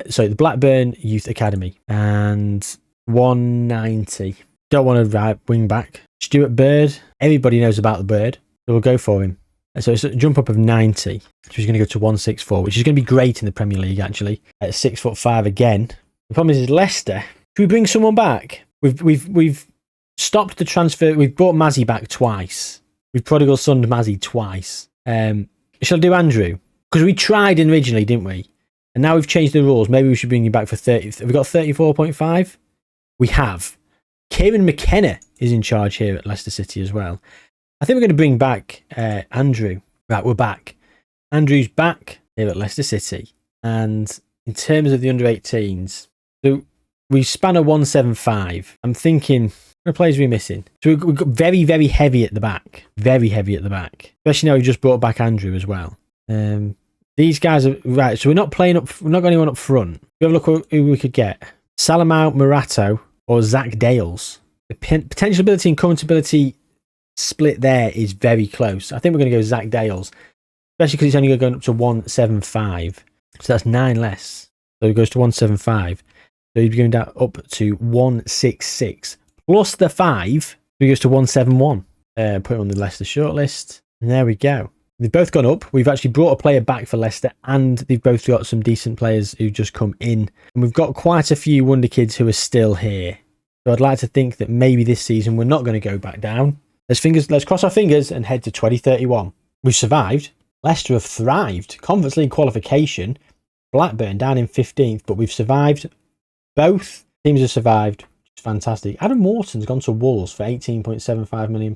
So the Blackburn Youth Academy. And 190. Don't want to wing back. Stuart Bird. Everybody knows about the Bird. So we'll go for him. So it's a jump up of 90. So he's going to go to 164, which is going to be great in the Premier League, actually. At 6'5" again. The problem is Leicester. Should we bring someone back? We've stopped the transfer. We've brought Mazzy back twice. We've prodigal sunned Mazzy twice. Shall I do Andrew? Because we tried originally, didn't we? And now we've changed the rules. Maybe we should bring you back for 30. Have we got 34.5? We have. Kieran McKenna is in charge here at Leicester City as well. I think we're going to bring back Andrew. Right, we're back. Andrew's back here at Leicester City. And in terms of the under-18s, so we span a 175. I'm thinking, what players are we missing? So we've got very, very heavy at the back. Very heavy at the back. Especially now we've just brought back Andrew as well. These guys are right. So we're not playing up. We're not got anyone up front. We have a look at who we could get: Salamau Murato or Zach Dales. The potential ability and current ability split there is very close. I think we're going to go Zach Dales, especially because he's only going up to 175. So that's 9 less. So he goes to 175. So he's going down up to 166 plus the 5. So he goes to 171. Put it on the Leicester shortlist, and there we go. They've both gone up. We've actually brought a player back for Leicester, and they've both got some decent players who just come in. And we've got quite a few Wonderkids who are still here. So I'd like to think that maybe this season we're not going to go back down. Let's cross our fingers and head to 2031. We've survived. Leicester have thrived. Conference League qualification. Blackburn down in 15th, but we've survived. Both teams have survived. It's fantastic. Adam Morton's gone to Wolves for £18.75 million.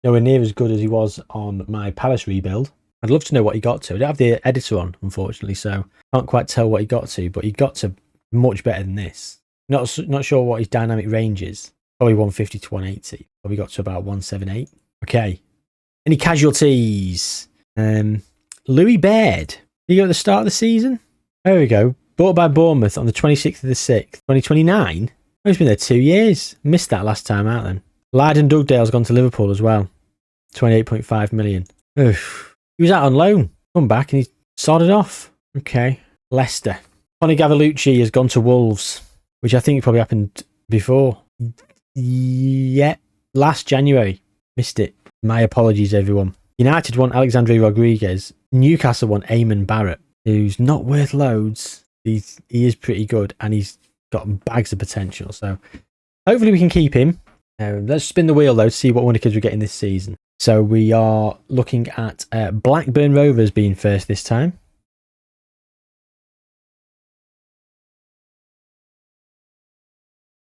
Nowhere near as good as he was on my Palace rebuild. I'd love to know what he got to. I don't have the editor on, unfortunately, so I can't quite tell what he got to, but he got to much better than this. Not sure what his dynamic range is. Probably 150 to 180. Probably got to about 178. Okay. Any casualties? Louis Baird. Did he go at the start of the season? There we go. Bought by Bournemouth on the 26th of the 6th, 2029. Oh, he's been there 2 years. Missed that last time out then. Lydon Dugdale's gone to Liverpool as well. 28.5 million. Oof. He was out on loan. Come back and he's sodded off. Okay. Leicester. Connie Gavalucci has gone to Wolves, which I think probably happened before. Yeah. Last January. Missed it. My apologies, everyone. United won Alexandre Rodriguez. Newcastle won Eamon Barrett, who's not worth loads. He is pretty good and he's got bags of potential. So hopefully we can keep him. Let's spin the wheel though to see what Wonderkids we're getting this season. So we are looking at Blackburn Rovers being first this time.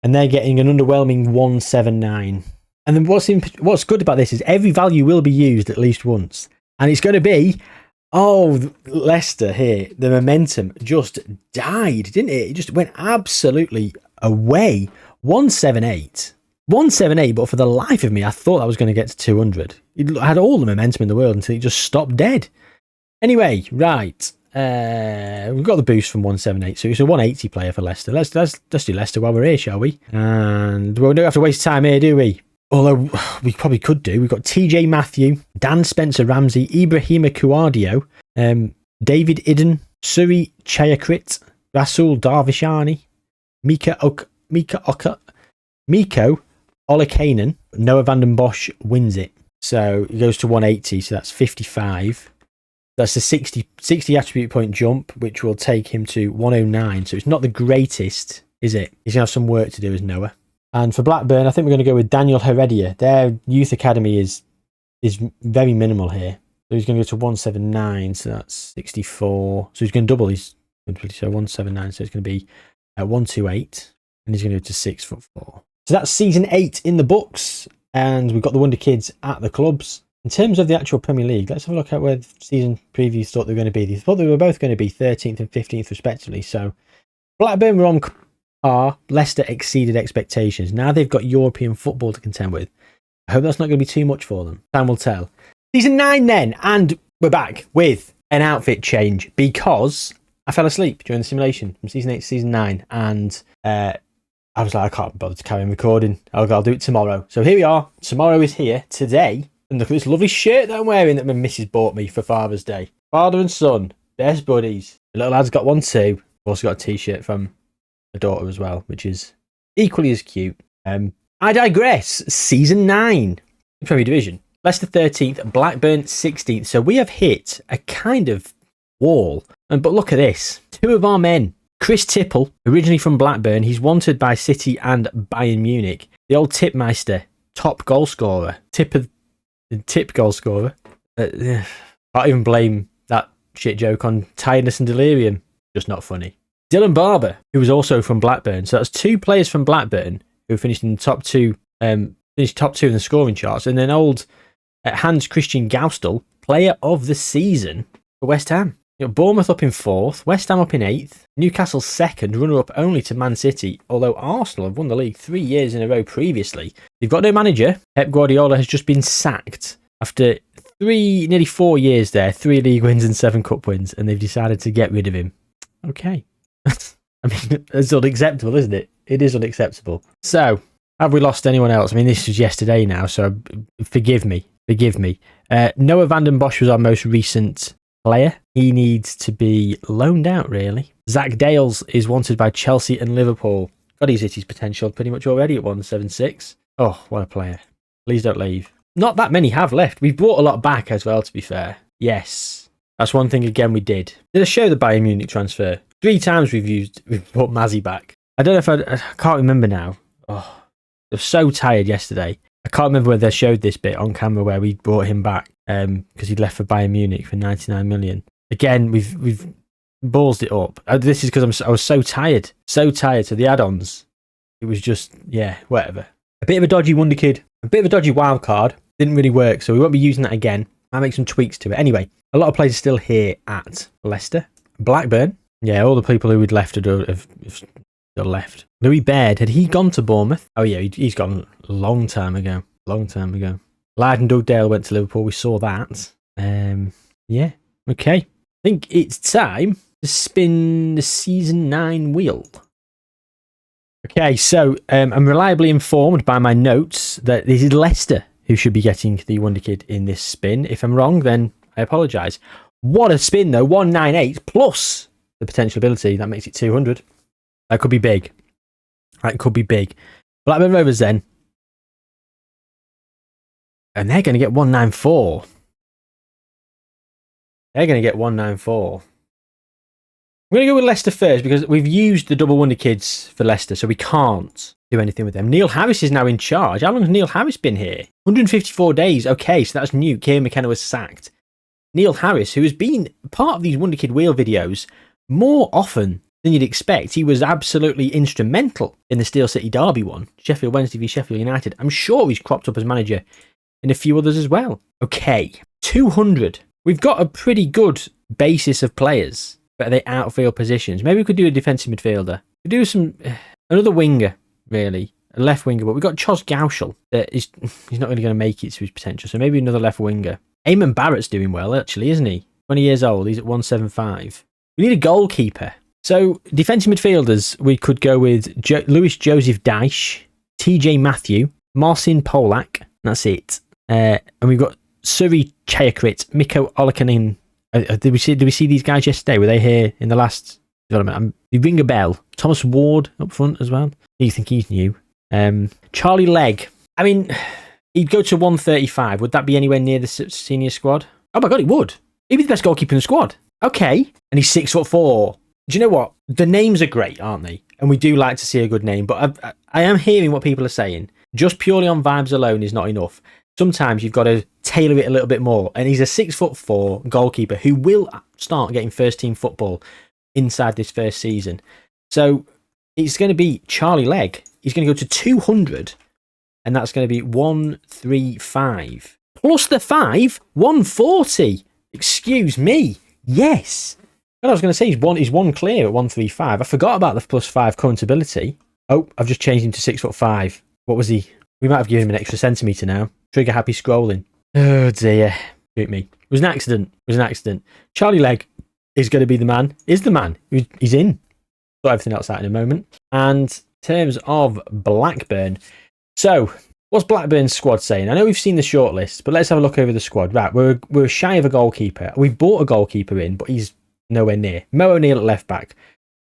And they're getting an underwhelming 179. And then what's good about this is every value will be used at least once. And it's going to be, Leicester here, the momentum just died, didn't it? It just went absolutely away. 178. 178, but for the life of me, I thought I was going to get to 200. It had all the momentum in the world until it just stopped dead. Anyway, right. We've got the boost from 178, so it's a 180 player for Leicester. Let's do Leicester while we're here, shall we? And we don't have to waste time here, do we? Although we probably could do. We've got TJ Matthew, Dan Spencer Ramsey, Ibrahima Kouadio, David Idden, Suri Chayakrit, Rasul Darvishani, Miko Olakainen. Noah van den Bosch wins it. So he goes to 180, so that's 55. That's a 60 attribute point jump, which will take him to 109. So it's not the greatest, is it? He's going to have some work to do as Noah. And for Blackburn, I think we're going to go with Daniel Heredia. Their youth academy is very minimal here. So he's going to go to 179, so that's 64. So he's going to double his, so 179, so it's going to be at 128. And he's going to go to 6'4". So that's season 8 in the books. And we've got the Wonderkids at the clubs. In terms of the actual Premier League, let's have a look at where the season previews thought they were going to be. They thought they were both going to be 13th and 15th respectively. So Blackburn were on par. Leicester exceeded expectations. Now they've got European football to contend with. I hope that's not going to be too much for them. Time will tell. Season 9 then, and we're back with an outfit change because I fell asleep during the simulation from season 8 to season 9, and I was like, I can't bother to carry on recording. I'll do it tomorrow. So here we are. Tomorrow is here. Today. And look at this lovely shirt that I'm wearing that my missus bought me for Father's Day. Father and son, best buddies. The little lad's got one too. I've also got a t-shirt from a daughter as well, which is equally as cute. I digress. Season 9, Premier Division. Leicester 13th, Blackburn 16th. So we have hit a kind of wall. But look at this. Two of our men. Chris Tipple, originally from Blackburn. He's wanted by City and Bayern Munich. The old Tipmeister, top goal scorer. Tip goal scorer. Can't even blame that shit joke on tiredness and delirium. Just not funny. Dylan Barber, who was also from Blackburn. So that's two players from Blackburn who finished in the top two. Finished top 2 in the scoring charts, and then old Hans Christian Gaustel, player of the season for West Ham. Bournemouth up in 4th, West Ham up in 8th, Newcastle 2nd, runner-up only to Man City, although Arsenal have won the league 3 years in a row previously. They've got no manager. Pep Guardiola has just been sacked after nearly 4 years there, 3 league wins and 7 cup wins, and they've decided to get rid of him. Okay. I mean, it's unacceptable, isn't it? It is unacceptable. So, have we lost anyone else? I mean, this was yesterday now, so forgive me. Noah van den Bosch was our most recent player. He needs to be loaned out, really. Zach Dales is wanted by Chelsea and Liverpool. God, he's hit his potential pretty much already at 176. Oh, what a player. Please don't leave. Not that many have left. We've brought a lot back as well, to be fair. Yes. That's one thing, again, we did. Did I show the Bayern Munich transfer? 3 times we've brought Mazzy back. I don't know if I can't remember now. Oh, I was so tired yesterday. I can't remember whether they showed this bit on camera where we brought him back because he'd left for Bayern Munich for 99 million. Again, we've ballsed it up. This is because I was so tired. So the add-ons. It was just, yeah, whatever. A bit of a dodgy Wonderkid. A bit of a dodgy wild card. Didn't really work, so we won't be using that again. I'll make some tweaks to it. Anyway, a lot of players are still here at Leicester. Blackburn. Yeah, all the people who had left have still left. Louis Baird, had he gone to Bournemouth? Oh yeah, he's gone a long time ago. Lydon Dugdale went to Liverpool. We saw that. Yeah, okay. I think it's time to spin the season 9 wheel. Okay, so I'm reliably informed by my notes that this is Leicester who should be getting the Wonderkid in this spin. If I'm wrong, then I apologise. What a spin though, 198 plus the potential ability. That makes it 200. That could be big. Blackburn Rovers then. And they're going to get 194. I'm going to go with Leicester first because we've used the double Wonderkids for Leicester, so we can't do anything with them. Neil Harris is now in charge. How long has Neil Harris been here? 154 days. Okay, so that's new. Kieran McKenna was sacked. Neil Harris, who has been part of these Wonderkid wheel videos more often than you'd expect. He was absolutely instrumental in the Steel City Derby one. Sheffield Wednesday v Sheffield United. I'm sure he's cropped up as manager in a few others as well. Okay, 200. We've got a pretty good basis of players, but are they outfield positions? Maybe we could do a defensive midfielder. We do another winger, really. A left winger, but we've got Chos Gauchel. He's not really going to make it to his potential, so maybe another left winger. Eamon Barrett's doing well, actually, isn't he? 20 years old. He's at 175. We need a goalkeeper. So, defensive midfielders, we could go with Louis Joseph Dyche, TJ Matthew, Marcin Polak. That's it. And we've got Suri Chayakrit, Mikko Olakanen. Did we see these guys yesterday? Were they here in the last development? They ring a bell. Thomas Ward up front as well. You think he's new? Charlie Legg. I mean, he'd go to 135. Would that be anywhere near the senior squad? Oh my god, he would. He'd be the best goalkeeper in the squad. Okay. And he's 6'4". Do you know what? The names are great, aren't they? And we do like to see a good name, but I am hearing what people are saying. Just purely on vibes alone is not enough. Sometimes you've got to tailor it a little bit more. And he's a 6'4" goalkeeper who will start getting first team football inside this first season. So it's going to be Charlie Legg. He's going to go to 200, and that's going to be 135. Plus the 5, 140. Excuse me. Yes. Well, I was going to say he's one clear at 135. I forgot about the plus 5 current ability. Oh, I've just changed him to 6'5". What was he? We might have given him an extra centimetre now. Trigger happy scrolling. Oh dear. Shoot me. It was an accident. It was an accident. Charlie Legg is going to be the man. Is the man. He's in. Sort everything else out in a moment. And in terms of Blackburn. So, what's Blackburn's squad saying? I know we've seen the shortlist, but let's have a look over the squad. Right, we're shy of a goalkeeper. We bought a goalkeeper in, but he's nowhere near. Mo O'Neill at left back.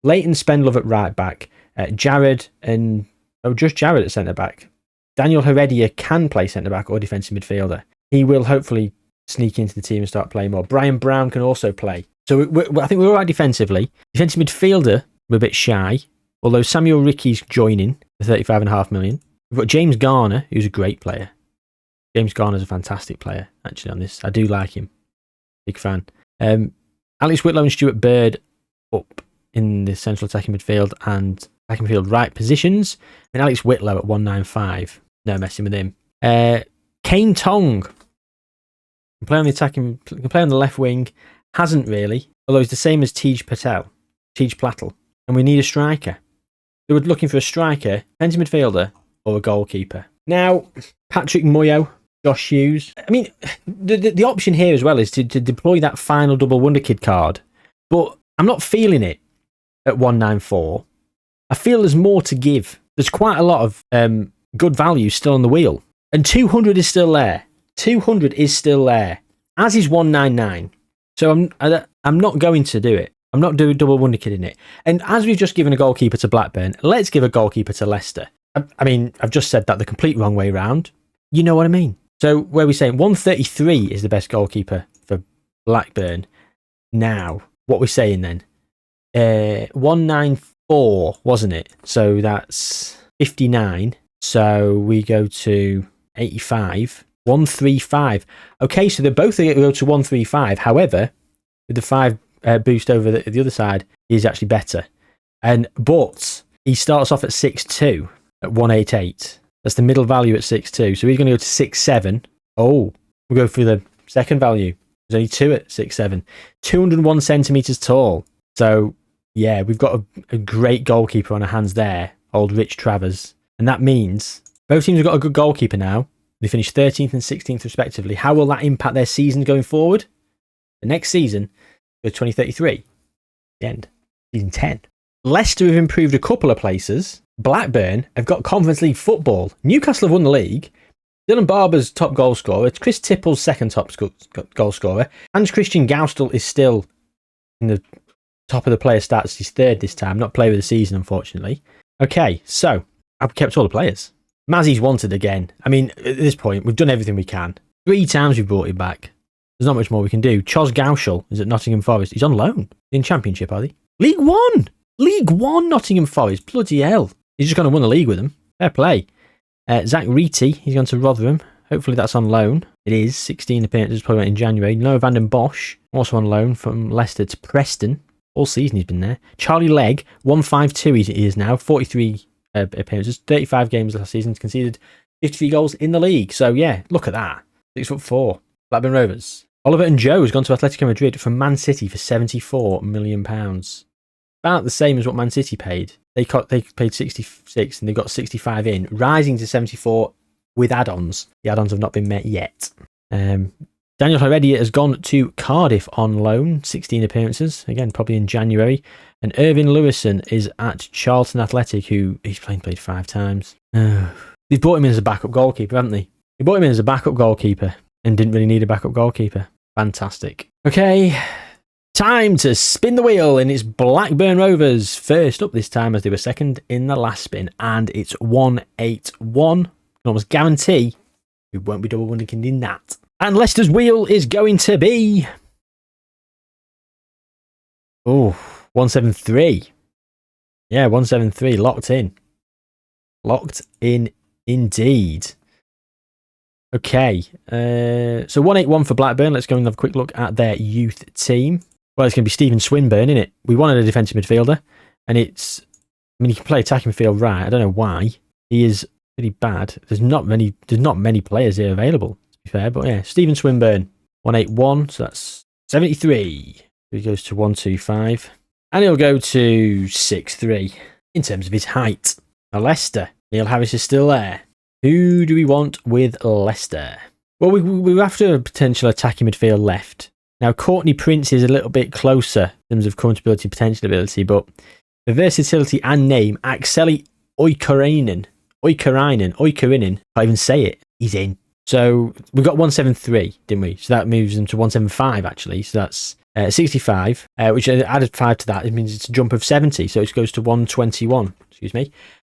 Leighton Spendlove at right back. Jared and... Oh, just Jared at centre back. Daniel Heredia can play centre back or defensive midfielder. He will hopefully sneak into the team and start playing more. Brian Brown can also play. So I think we're all right defensively. Defensive midfielder, we're a bit shy. Although Samuel Ricky's joining for 35.5 million. We've got James Garner, who's a great player. James Garner's a fantastic player, actually, on this. I do like him. Big fan. Alex Whitlow and Stuart Bird up in the central attacking midfield and attacking midfield right positions. And Alex Whitlow at 195. No messing with him. Kane Tong can play on the attacking, can play on the left wing. Hasn't really, although he's the same as Tej Plattel. And we need a striker. So we're looking for a striker, defensive midfielder, or a goalkeeper. Now, Patrick Moyo, Josh Hughes. I mean, the option here as well is to deploy that final double Wonderkid card. But I'm not feeling it at 194. I feel there's more to give. There's quite a lot of good value still on the wheel. And 200 is still there. 200 is still there. As is 199. So I'm not going to do it. I'm not doing double Wonderkid in it. And as we've just given a goalkeeper to Blackburn, let's give a goalkeeper to Leicester. I mean, I've just said that the complete wrong way round. You know what I mean? So where we're saying 133 is the best goalkeeper for Blackburn. Now, what we're saying then? 194, wasn't it? So that's 59. So we go to 85. 135. Okay, so they're both going to go to 135. However, with the 5 boost over the other side, he's actually better. But he starts off at 6'2 at 188. That's the middle value at 6'2. So he's going to go to 6'7. Oh, we'll go for the second value. There's only 2 at 6'7. 201 centimetres tall. So, yeah, we've got a great goalkeeper on our hands there, old Rich Travers. And that means both teams have got a good goalkeeper now. They finished 13th and 16th respectively. How will that impact their season going forward? The next season, go 2033. The end. Season 10. Leicester have improved a couple of places. Blackburn have got Conference League football. Newcastle have won the league. Dylan Barber's top goal scorer. Chris Tipple's second top goal scorer. Hans Christian Gaustel is still in the top of the player stats. He's third this time. Not player of the season, unfortunately. Okay, so I've kept all the players. Mazzy's wanted again. I mean, at this point, we've done everything we can. 3 times we've brought him back. There's not much more we can do. Choz Gauchel is at Nottingham Forest. He's on loan. In Championship, are they? League One! League One, Nottingham Forest. Bloody hell. He's just going to win the league with them. Fair play. Zach Reety, he's gone to Rotherham. Hopefully that's on loan. It is. 16 appearances, probably in January. Noah van den Bosch, also on loan from Leicester to Preston. All season he's been there. Charlie Legg, 152 he is now. 43 appearances, 35 games last season. Conceded 53 goals in the league. So yeah, look at that. 6'4". Blackburn Rovers. Oliver and Joe has gone to Atletico Madrid from Man City for £74 million. About the same as what Man City paid. They paid 66 and they got 65 in, rising to 74 with add-ons. The add-ons have not been met yet. Daniel Heredia has gone to Cardiff on loan, 16 appearances, again probably in January. And Irvin Lewison is at Charlton Athletic, who he's played 5 times. They've brought him in as a backup goalkeeper, haven't they? They brought him in as a backup goalkeeper and didn't really need a backup goalkeeper. Fantastic. Okay, time to spin the wheel, and it's Blackburn Rovers first up this time, as they were second in the last spin, and it's 181. Can almost guarantee we won't be double Wonderkind in that. And Leicester's wheel is going to be 173. Yeah, 173, locked in. Locked in indeed. Okay, so 181 for Blackburn. Let's go and have a quick look at their youth team. Well, it's going to be Stephen Swinburne, isn't it? We wanted a defensive midfielder, and he can play attacking midfield right. I don't know why. He is pretty bad. There's not many players here available, to be fair. But yeah, Stephen Swinburne, 181. So that's 73. He goes to 125. And he'll go to 6'3" in terms of his height. Now, Leicester. Neil Harris is still there. Who do we want with Leicester? Well, we're after a potential attacking midfield left. Now, Courtney Prince is a little bit closer in terms of comfortability and potential ability, but the versatility and name, Akseli Oikarinen, can't even say it, he's in. So we got 173, didn't we? So that moves them to 175, actually. So that's 65, which I added 5 to that. It means it's a jump of 70, so it goes to 121, excuse me.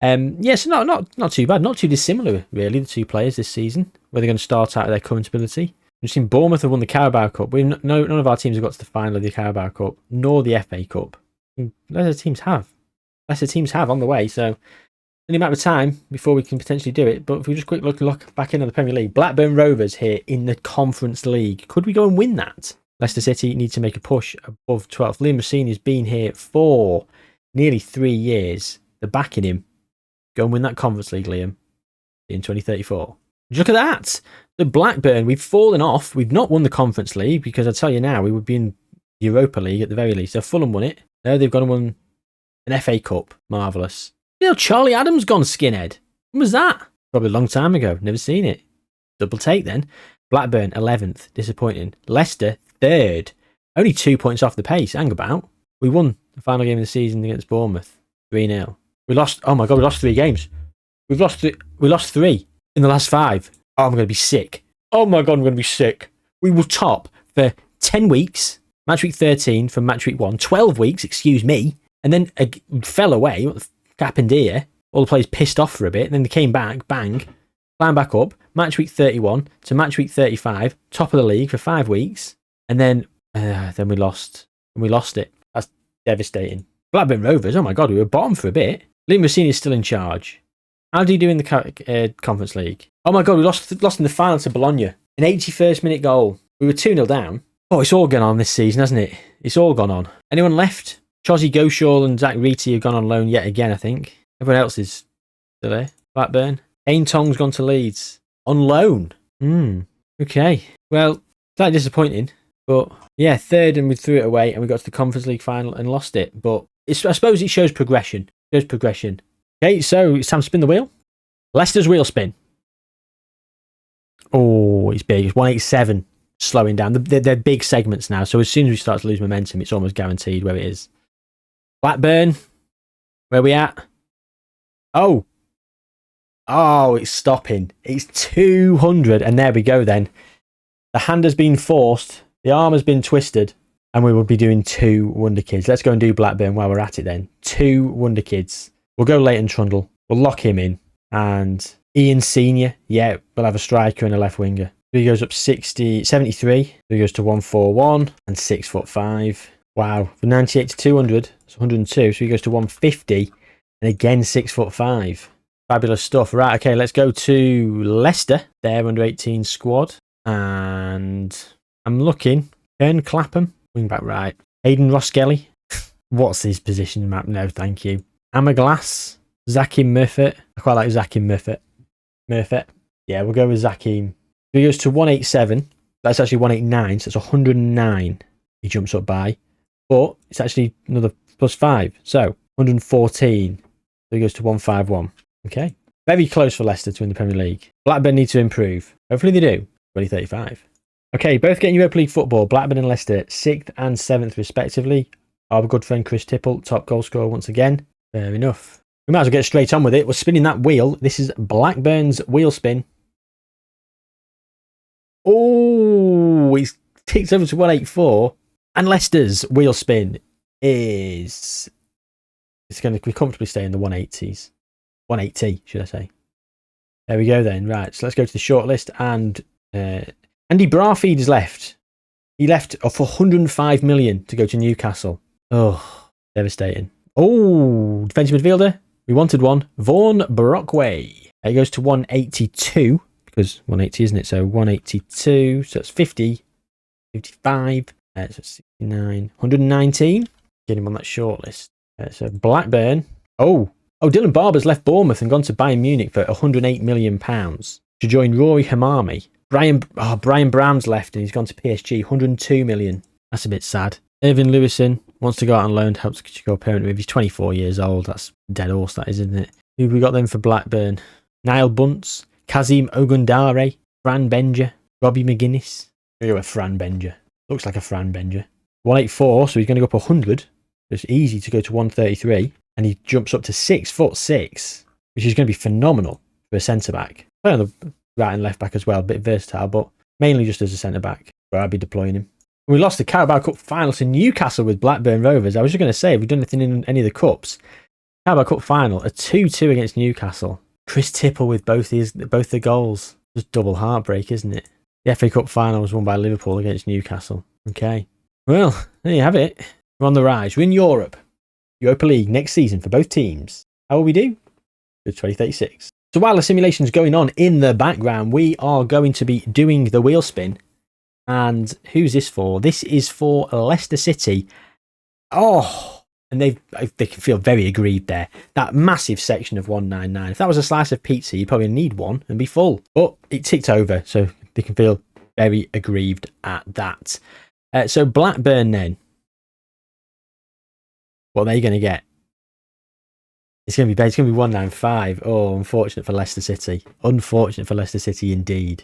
Yes, not too bad, not too dissimilar, really, the two players this season, where they're going to start out at their current ability. We've seen Bournemouth have won the Carabao Cup. None of our teams have got to the final of the Carabao Cup, nor the FA Cup. Leicester teams have on the way, so only a matter of time before we can potentially do it. But if we just quick look back into the Premier League, Blackburn Rovers here in the Conference League. Could we go and win that? Leicester City need to make a push above 12th. Liam Rossini's been here for nearly 3 years. They're backing him. Go and win that Conference League, Liam, in 2034. Look at that. The Blackburn, we've fallen off. We've not won the Conference League because I tell you now, we would be in Europa League at the very least. So Fulham won it. Now they've gone and won an FA Cup. Marvellous. You know, Charlie Adams gone skinhead. When was that? Probably a long time ago. Never seen it. Double take then. Blackburn, 11th. Disappointing. Leicester, 3rd. Only 2 points off the pace. Hang about. We won the final game of the season against Bournemouth. 3-0. We lost. Oh my God, we lost 3 games. We lost 3 in the last 5. Oh, I'm going to be sick. Oh my God, I'm going to be sick. We will top for 10 weeks. Match week 13 from match week 1. 12 weeks, excuse me. And then fell away. What the f happened here? All the players pissed off for a bit. And then they came back, bang, climbed back up. Match week 31 to match week 35. Top of the league for 5 weeks. And then we lost. And we lost it. That's devastating. Blackburn Rovers, oh my God, we were bottom for a bit. Liam Rossini is still in charge. How do you do in the Conference League? Oh my God, we lost in the final to Bologna. An 81st minute goal. We were 2-0 down. Oh, it's all gone on this season, hasn't it? It's all gone on. Anyone left? Chozzy Goshaw and Zach Reety have gone on loan yet again, I think. Everyone else is still there. Blackburn. Ain Tong's gone to Leeds. On loan. Okay. Well, slightly disappointing. But yeah, 3rd and we threw it away and we got to the Conference League final and lost it. But I suppose it shows progression. Okay, so it's time to spin the wheel. Leicester's wheel spin. Oh, it's big. It's 187. Slowing down. They're big segments now. So as soon as we start to lose momentum, it's almost guaranteed where it is. Blackburn. Where are we at? Oh, it's stopping. It's 200. And there we go then. The hand has been forced. The arm has been twisted. And we will be doing 2 Wonderkids. Let's go and do Blackburn while we're at it then. 2 Wonderkids. We'll go Leighton Trundle. We'll lock him in. And Ian Senior. Yeah, we'll have a striker and a left winger. He goes up 73. He goes to 141 and 6'5". Wow. From 98 to 200. It's 102. So he goes to 150. And again, 6'5". Fabulous stuff. Right, okay, let's go to Leicester. Their under 18 squad. And I'm looking. Ken Clapham. Wing back right. Aidan Roskelley. What's his position map? No, thank you. Amaglass. Zakim Murphy. I quite like Zakim Murphy. Yeah, we'll go with Zakim. He goes to 187. That's actually 189, so it's 109 he jumps up by. But it's actually another +5. So 114. So he goes to 151. Okay. Very close for Leicester to win the Premier League. Blackburn need to improve. Hopefully they do. 2035. Okay, both getting Europa League football. Blackburn and Leicester, 6th and 7th respectively. Our good friend Chris Tipple, top goal scorer once again. Fair enough. We might as well get straight on with it. We're spinning that wheel. This is Blackburn's wheel spin. Oh, he's ticked over to 184. And Leicester's wheel spin is... It's going to comfortably stay in the 180s. 180, should I say. There we go then. Right, so let's go to the shortlist. And Andy Barfield is left. He left for 105 million to go to Newcastle. Oh, devastating. Oh, defensive midfielder. We wanted one. Vaughan Brockway. He goes to 182 because 180, isn't it? So 182. So it's 50, 55. So 69, 119. Get him on that shortlist. So Blackburn. Oh, Dylan Barber's left Bournemouth and gone to Bayern Munich for £108 million to join Rory Hamami. Brian Brown's left and he's gone to PSG, 102 million. That's a bit sad. Irving Lewison wants to go out on loan, helps go parent with. He's 24 years old. That's dead horse, that is, isn't it? Who have we got then for Blackburn? Niall Bunce, Kazim Ogundare, Fran Benja, Robbie McGuinness. We go with Fran Benja. Looks like a Fran Benja. 184, so he's going to go up 100. It's easy to go to 133, and he jumps up to 6'6", which is going to be phenomenal for a centre back. Play on the right and left back as well, a bit versatile, but mainly just as a centre back where I'd be deploying him. We lost the Carabao Cup final to Newcastle with Blackburn Rovers. I was just going to say, have we done anything in any of the cups? Carabao Cup final, a 2-2 against Newcastle. Chris Tipple with both the goals. Just double heartbreak, isn't it? The FA Cup final was won by Liverpool against Newcastle. Okay. Well, there you have it. We're on the rise. We're in Europe. Europa League next season for both teams. How will we do? Good 2036. So while the simulation's going on in the background, we are going to be doing the wheel spin. And who's this for? This is for Leicester City. Oh, and they can feel very aggrieved there. That massive section of 199. If that was a slice of pizza, you'd probably need one and be full. But it ticked over, so they can feel very aggrieved at that. So Blackburn then. What are they going to get? It's going to be 195. Oh, unfortunate for Leicester City. Unfortunate for Leicester City indeed.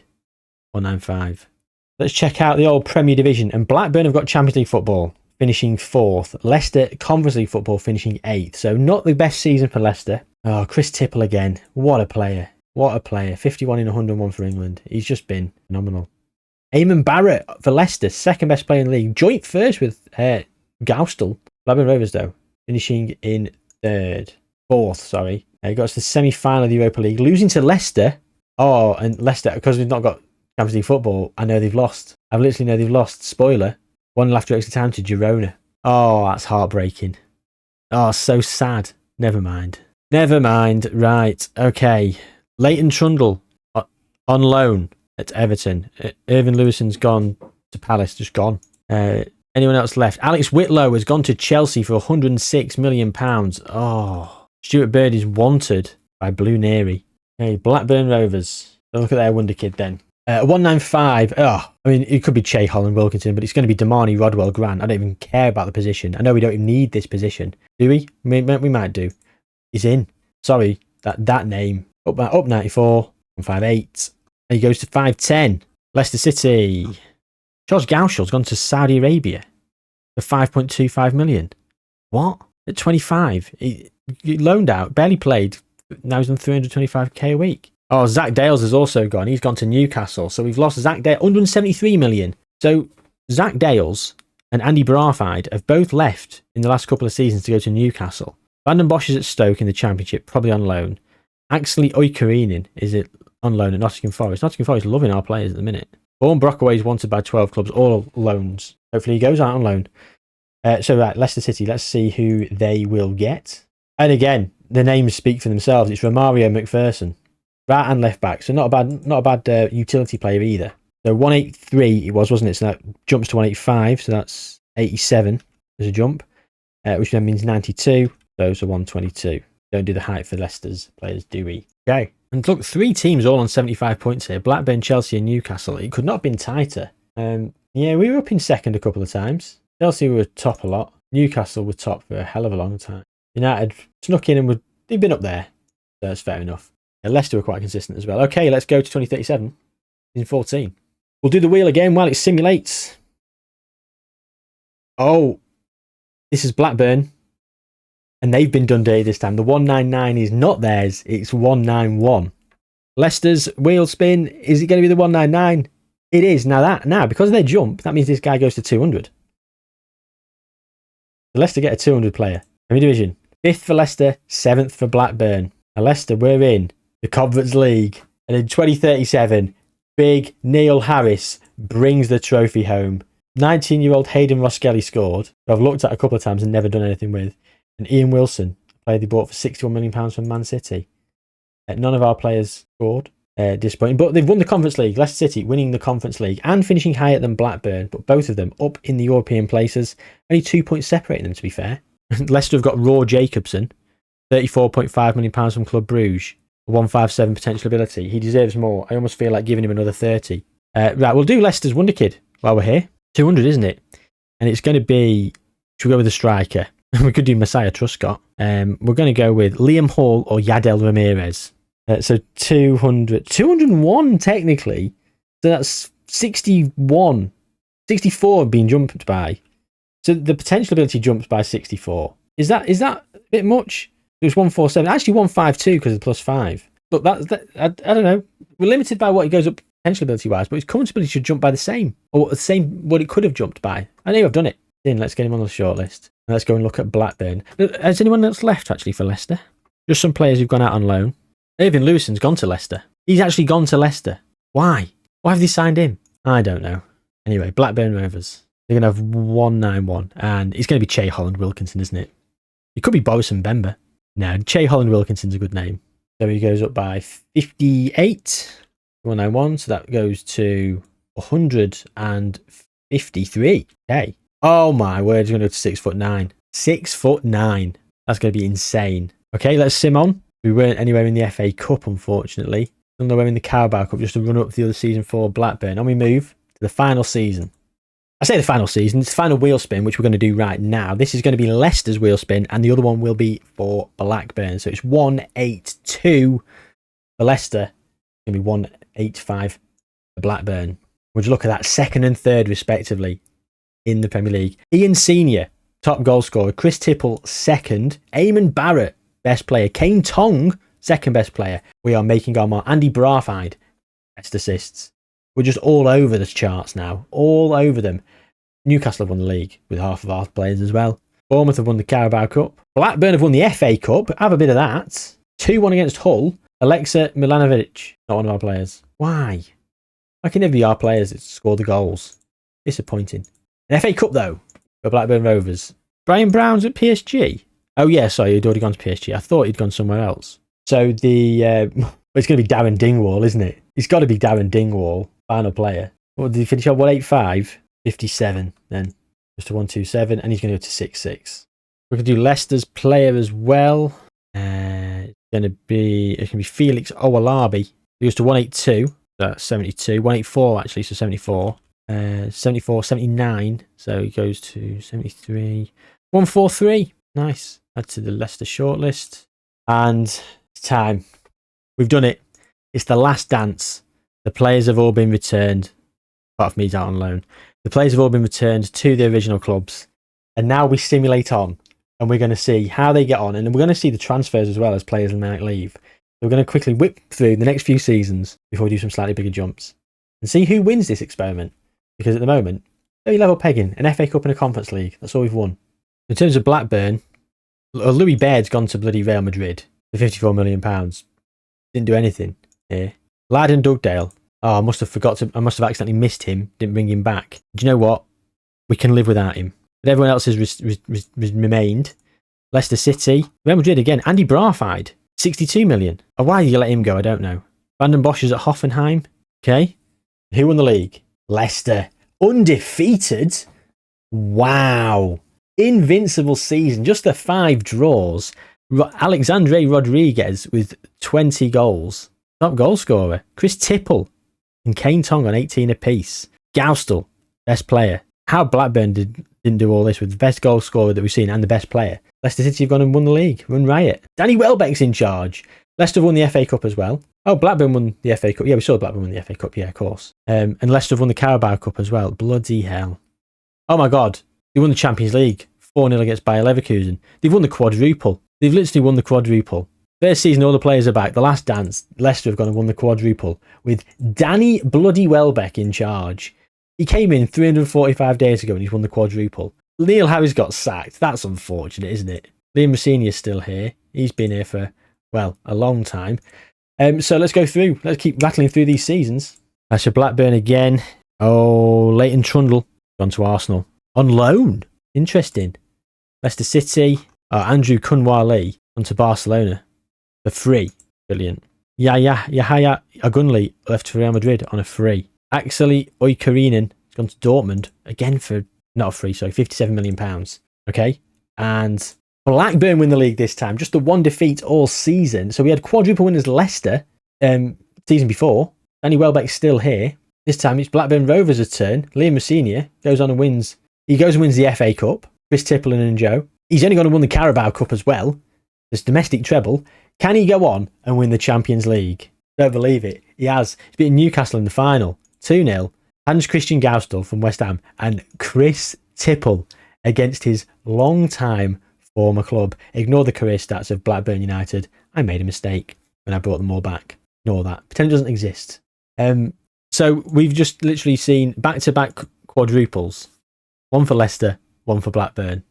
195. Let's check out the old Premier Division. And Blackburn have got Champions League football, finishing 4th. Leicester Conference League football, finishing 8th. So not the best season for Leicester. Oh, Chris Tipple again. What a player. What a player. 51 in 101 for England. He's just been phenomenal. Eamon Barrett for Leicester, second best player in the league. Joint first with Gaustel. Blackburn Rovers, though, finishing in 4th, sorry. He got us the semi-final of the Europa League, losing to Leicester. Oh, and Leicester, because we've not got Champions League football, I know they've lost. I literally know they've lost. Spoiler. 1 after extra time to Girona. Oh, that's heartbreaking. Oh, so sad. Never mind. Never mind. Right. Okay. Leighton Trundle on loan at Everton. Irving Lewison's gone to Palace. Just gone. Anyone else left? Alex Whitlow has gone to Chelsea for £106 million. Oh. Stuart Bird is wanted by Blue Neri. Okay, Blackburn Rovers. Look at their Wonderkid then. 195. Oh, I mean, it could be Che Holland Wilkinson, but it's going to be Damani Rodwell Grant. I don't even care about the position. I know we don't even need this position. Do we? We might do. He's in. Sorry, that name. Up 94. 158. And he goes to 510. Leicester City. George Gaushel's gone to Saudi Arabia for 5.25 million. What? At 25. He loaned out, barely played. Now he's on 325k a week. Oh, Zach Dales has also gone. He's gone to Newcastle. So we've lost Zach Dales, 173 million. So Zach Dales and Andy Barafide have both left in the last couple of seasons to go to Newcastle. Vanden Bosch is at Stoke in the Championship, probably on loan. Axley Oikarinen is on loan at Nottingham Forest. Nottingham Forest is loving our players at the minute. Vaughan Brockway is wanted by 12 clubs, all loans. Hopefully he goes out on loan. So right, Leicester City, let's see who they will get. And again, the names speak for themselves. It's Romario McPherson. Right and left back. So not a bad utility player either. So 183 it was, wasn't it? So that jumps to 185. So that's 87 as a jump, which then means 92. So 122. Don't do the height for Leicester's players, do we? Okay. And look, 3 teams all on 75 points here. Blackburn, Chelsea and Newcastle. It could not have been tighter. Yeah, we were up in second a couple of times. Chelsea were top a lot. Newcastle were top for a hell of a long time. United snuck in and they've been up there. So that's fair enough. Yeah, Leicester were quite consistent as well. Okay, let's go to 2037. In 14. We'll do the wheel again while it simulates. Oh, this is Blackburn. And they've been done dirty this time. The 199 is not theirs. It's 191. Leicester's wheel spin. Is it going to be the 199? It is. Now, because of their jump, that means this guy goes to 200. So Leicester get a 200 player. Premier Division. 5th for Leicester, 7th for Blackburn. Now Leicester, we're in the Conference League. And in 2037, big Neil Harris brings the trophy home. 19-year-old Hayden Roskelly scored, who I've looked at a couple of times and never done anything with. And Ian Wilson, a player they bought for £61 million from Man City. None of our players scored. Disappointing. But they've won the Conference League. Leicester City winning the Conference League and finishing higher than Blackburn. But both of them up in the European places. Only 2 points separating them, to be fair. Leicester have got Roar Jacobson. £34.5 million from Club Bruges. 157 potential ability. He deserves more. I almost feel like giving him another 30. Right, we'll do Leicester's Wonderkid while we're here. 200, isn't it? And it's going to be... Should we go with the striker? We could do Messiah Truscott. We're going to go with Liam Hall or Yadel Ramirez. So 200... 201, technically. So that's 61. 64 have been jumped by. So the potential ability jumps by 64. Is that a bit much? It was 147. Actually, 152 because of the +5. Look, I don't know. We're limited by what it goes up potential ability wise, but his current ability should jump by the same, or the same what it could have jumped by. I know I've done it. Then let's get him on the shortlist. And let's go and look at Blackburn. Has anyone else left actually for Leicester? Just some players who've gone out on loan. Irving Lewison's gone to Leicester. He's actually gone to Leicester. Why? Why have they signed him? I don't know. Anyway, Blackburn Rovers. They're going to have 191, and it's going to be Che Holland Wilkinson, isn't it? It could be Boris and Bemba. No, Che Holland Wilkinson's a good name. So he goes up by 58, 191. So that goes to 153. Okay. Oh my word, he's going to go to 6'9". 6'9". That's going to be insane. Okay, let's sim on. We weren't anywhere in the FA Cup, unfortunately. Nowhere in the Carabao Cup, just to run up the other season for Blackburn. And we move to the final season. I say the final season, it's the final wheel spin, which we're going to do right now. This is going to be Leicester's wheel spin, and the other one will be for Blackburn. So it's 182 for Leicester. It's going to be 185 for Blackburn. Would you look at that, second and third, respectively, in the Premier League. Ian Senior, top goal scorer. Chris Tipple, second. Eamon Barrett, best player. Kane Tong, second best player. We are making our mark. Andy Brathide, best assists. We're just all over the charts now. All over them. Newcastle have won the league with half of our players as well. Bournemouth have won the Carabao Cup. Blackburn have won the FA Cup. Have a bit of that. 2-1 against Hull. Alexa Milanovic, not one of our players. Why? Why can never be our players that score the goals? Disappointing. An FA Cup, though, for Blackburn Rovers. Brian Brown's at PSG. Oh, yeah, sorry, he'd already gone to PSG. I thought he'd gone somewhere else. So it's going to be Darren Dingwall, isn't it? It's got to be Darren Dingwall. Final player. What did he finish on? 185? 57 then. Just a 127, and he's going to go to 66. We're going to do Leicester's player as well. It's going to be Felix Owolabi. He goes to 182. That's 72. 184 actually, so 74. 74, 79. So he goes to 73. 143. Nice. Add to the Leicester shortlist. And it's time. We've done it. It's the last dance. The players have all been returned, apart from me out on loan. The players have all been returned to the original clubs. And now we simulate on, and we're going to see how they get on. And we're going to see the transfers as well as players might leave. We're going to quickly whip through the next few seasons before we do some slightly bigger jumps. And see who wins this experiment. Because at the moment, very level pegging, an FA Cup and a Conference League. That's all we've won. In terms of Blackburn, Louis Baird's gone to bloody Real Madrid for £54 million. Didn't do anything here. Laden Dugdale. Oh, I must have accidentally missed him. Didn't bring him back. Do you know what? We can live without him. But everyone else has remained. Leicester City. Real Madrid again. Andy Brathide. 62 million. Oh, why did you let him go? I don't know. Vanden Bosch is at Hoffenheim. Okay. Who won the league? Leicester. Undefeated. Wow. Invincible season. Just the 5 draws. Alexandre Rodriguez with 20 goals. Top goal scorer. Chris Tipple and Kane Tong on 18 apiece. Goustel, best player. How Blackburn didn't do all this with the best goal scorer that we've seen and the best player. Leicester City have gone and won the league. Run riot. Danny Welbeck's in charge. Leicester have won the FA Cup as well. Oh, Blackburn won the FA Cup. Yeah, we saw Blackburn won the FA Cup. Yeah, of course. And Leicester have won the Carabao Cup as well. Bloody hell. Oh my God. They won the Champions League. 4-0 against Bayer Leverkusen. They've won the quadruple. They've literally won the quadruple. First season, all the players are back. The last dance, Leicester have gone and won the quadruple with Danny bloody Welbeck in charge. He came in 345 days ago and he's won the quadruple. Neil Harris got sacked. That's unfortunate, isn't it? Liam Rossini is still here. He's been here for, well, a long time. So let's go through. Let's keep rattling through these seasons. That's your Blackburn again. Oh, Leighton Trundle gone to Arsenal. On loan. Interesting. Leicester City. Andrew Kunwale gone to Barcelona. For free. Brilliant. Yahya Agunli left for Real Madrid on a free. Axeli Oikarinen has gone to Dortmund. Again for, not a free, sorry, £57 million. Okay. And Blackburn win the league this time. Just the one defeat all season. So we had quadruple winners Leicester season before. Danny Welbeck's still here. This time it's Blackburn Rovers' turn. Liam Messina goes on and wins. He goes and wins the FA Cup. Chris Tippleton and Joe. He's only going to win the Carabao Cup as well. This domestic treble. Can he go on and win the Champions League? Don't believe it. He has. He's beaten Newcastle in the final. 2-0. Hans Christian Gaustel from West Ham and Chris Tipple against his long-time former club. Ignore the career stats of Blackburn United. I made a mistake when I brought them all back. Ignore that. Pretend it doesn't exist. So we've just literally seen back-to-back quadruples. One for Leicester, one for Blackburn.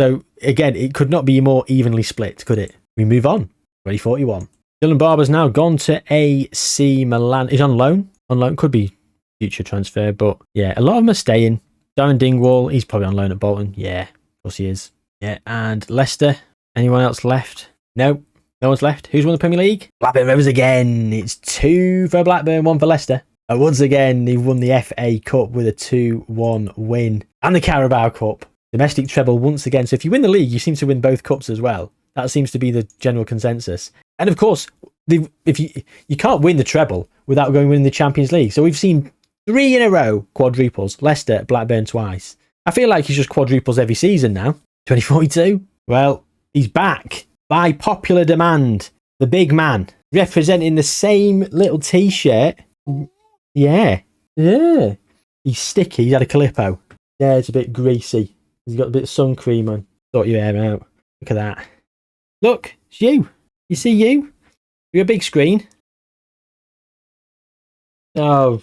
So again, it could not be more evenly split, could it? We move on. 2041. Dylan Barber's now gone to AC Milan. He's on loan. On loan. Could be future transfer, but yeah, a lot of them are staying. Darren Dingwall, he's probably on loan at Bolton. Yeah, of course he is. Yeah, and Leicester. Anyone else left? No. No one's left. Who's won the Premier League? Blackburn Rovers again. It's 2 for Blackburn, 1 for Leicester. And once again, they won the FA Cup with a 2-1 win. And the Carabao Cup. Domestic treble once again. So if you win the league, you seem to win both cups as well. That seems to be the general consensus. And of course, if you can't win the treble without going winning the Champions League. So we've seen 3 in a row quadruples. Leicester, Blackburn twice. I feel like he's just quadruples every season now. 2042. Well, he's back by popular demand. The big man representing the same little t-shirt. Yeah. Yeah. He's sticky. He's had a Calippo. Yeah, it's a bit greasy. He's got a bit of sun cream on. Sort your hair out. Look at that. Look, it's you. You see you? You're a big screen. Oh,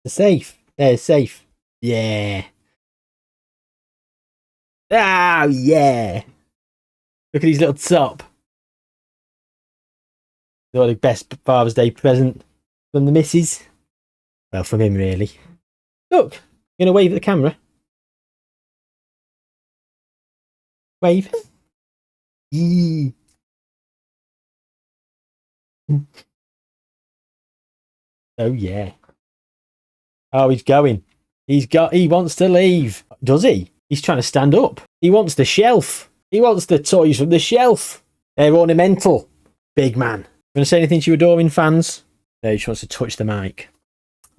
it's safe. There, it's safe. Yeah. Oh, yeah. Look at his little top. What the best Father's Day present from the missus. Well, from him, really. Look, you're going to wave at the camera. Wave. Yee. Oh, yeah. Oh, he's going. He wants to leave. Does he? He's trying to stand up. He wants the shelf. He wants the toys from the shelf. They're ornamental. Big man. Want to say anything to your adoring fans? No, he just wants to touch the mic.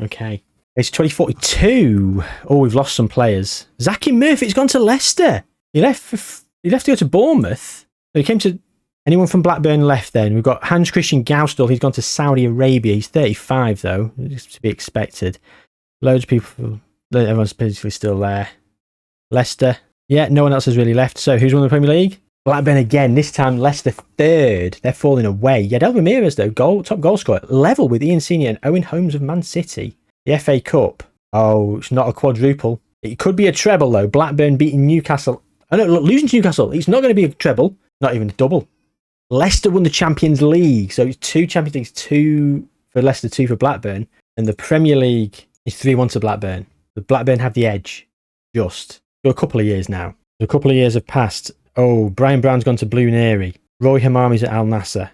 Okay. It's 2042. Oh, we've lost some players. Zachy Murphy's gone to Leicester. He left to go to Bournemouth. He came to... Anyone from Blackburn left then? We've got Hans Christian Gaustel. He's gone to Saudi Arabia. He's 35 though. It's to be expected. Loads of people... Everyone's basically still there. Leicester. Yeah, no one else has really left. So who's won the Premier League? Blackburn again. This time Leicester third. They're falling away. Yeah, Del Ramirez though. Top goal scorer. Level with Ian Senior and Owen Holmes of Man City. The FA Cup. Oh, it's not a quadruple. It could be a treble though. Blackburn beating Newcastle. Oh no, look, losing to Newcastle. It's not going to be a treble. Not even a double. Leicester won the Champions League. So it's 2 Champions Leagues. 2 for Leicester, 2 for Blackburn. And the Premier League is 3-1 to Blackburn. But Blackburn have the edge. Just. For a couple of years now. A couple of years have passed. Oh, Brian Brown's gone to Blue Neri. Roy Hamami's at Al Nassr.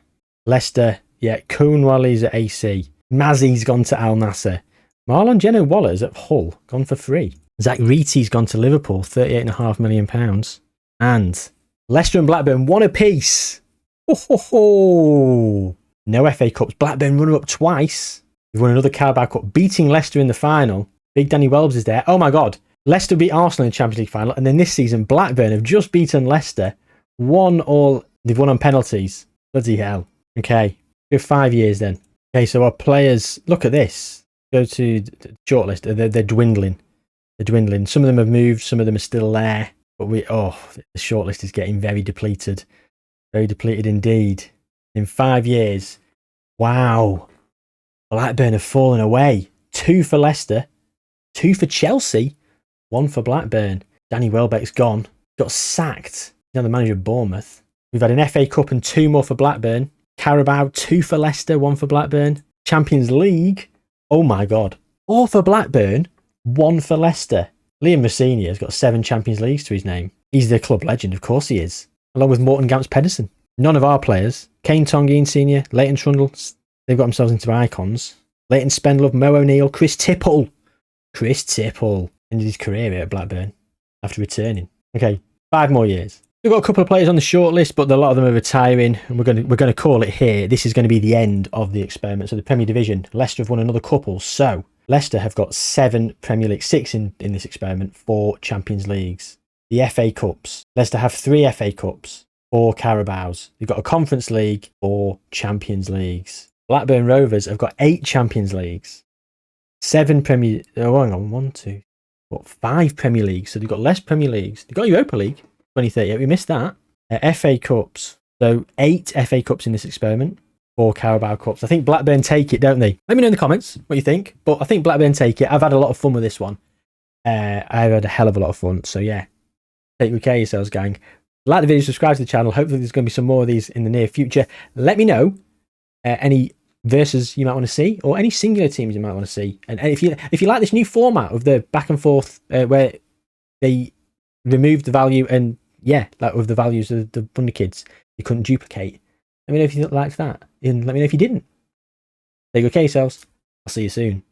Leicester, yeah, Coonwally's at AC. Mazzy's gone to Al Nassr. Marlon Geno Waller's at Hull, gone for free. Zach Reety's gone to Liverpool, £38.5 million. And Leicester and Blackburn, 1 apiece. Ho, ho, ho. No FA Cups. Blackburn runner up twice. We've won another Carabao Cup, beating Leicester in the final. Big Danny Welbs is there. Oh my God. Leicester beat Arsenal in the Champions League final, and then this season Blackburn have just beaten Leicester. They've won on penalties. Bloody hell. Okay, go 5 years then. Okay, so our players, look at this. Go to the shortlist. They're dwindling. They're dwindling. Some of them have moved. Some of them are still there. But the shortlist is getting very depleted. Very depleted indeed. In 5 years, wow. Blackburn have fallen away. 2 for Leicester, 2 for Chelsea. 1 for Blackburn. Danny Welbeck's gone. Got sacked. He's now the manager of Bournemouth. We've had an FA Cup and 2 more for Blackburn. Carabao, 2 for Leicester, 1 for Blackburn. Champions League. Oh my God. 4 for Blackburn, 1 for Leicester. Liam Messina has got 7 Champions Leagues to his name. He's the club legend, of course he is. Along with Morton Gamps Pedersen. None of our players. Kane Tongian Senior, Leighton Trundle, they've got themselves into icons. Leighton Spendlove, Mo O'Neill, Chris Tipple. Ended his career here at Blackburn after returning. Okay, 5 more years. We've got a couple of players on the short list, but a lot of them are retiring, and we're going to call it here. This is going to be the end of the experiment. So the Premier Division, Leicester have won another couple. So Leicester have got 7 Premier League, 6 in this experiment, 4 Champions Leagues. The FA Cups. Leicester have 3 FA Cups, 4 Carabaos. You've got a Conference League, 4 Champions Leagues. Blackburn Rovers have got 8 Champions Leagues, 7 Premier... Oh, hang on, 1, 2, 4, 5 Premier Leagues. So they've got less Premier Leagues. They've got Europa League, 2030. We missed that. FA Cups. So 8 FA Cups in this experiment, 4 Carabao Cups. I think Blackburn take it, don't they? Let me know in the comments what you think. But I think Blackburn take it. I've had a lot of fun with this one. I've had a hell of a lot of fun. So yeah, take good care of yourselves, gang. Like the video, subscribe to the channel. Hopefully there's going to be some more of these in the near future. Let me know any versus you might want to see, or any singular teams you might want to see. And if you like this new format of the back and forth where they remove the value and like with the values of the Wonderkids, you couldn't duplicate. Let me know if you liked that, and let me know if you didn't. Take good care of yourselves. I'll see you soon.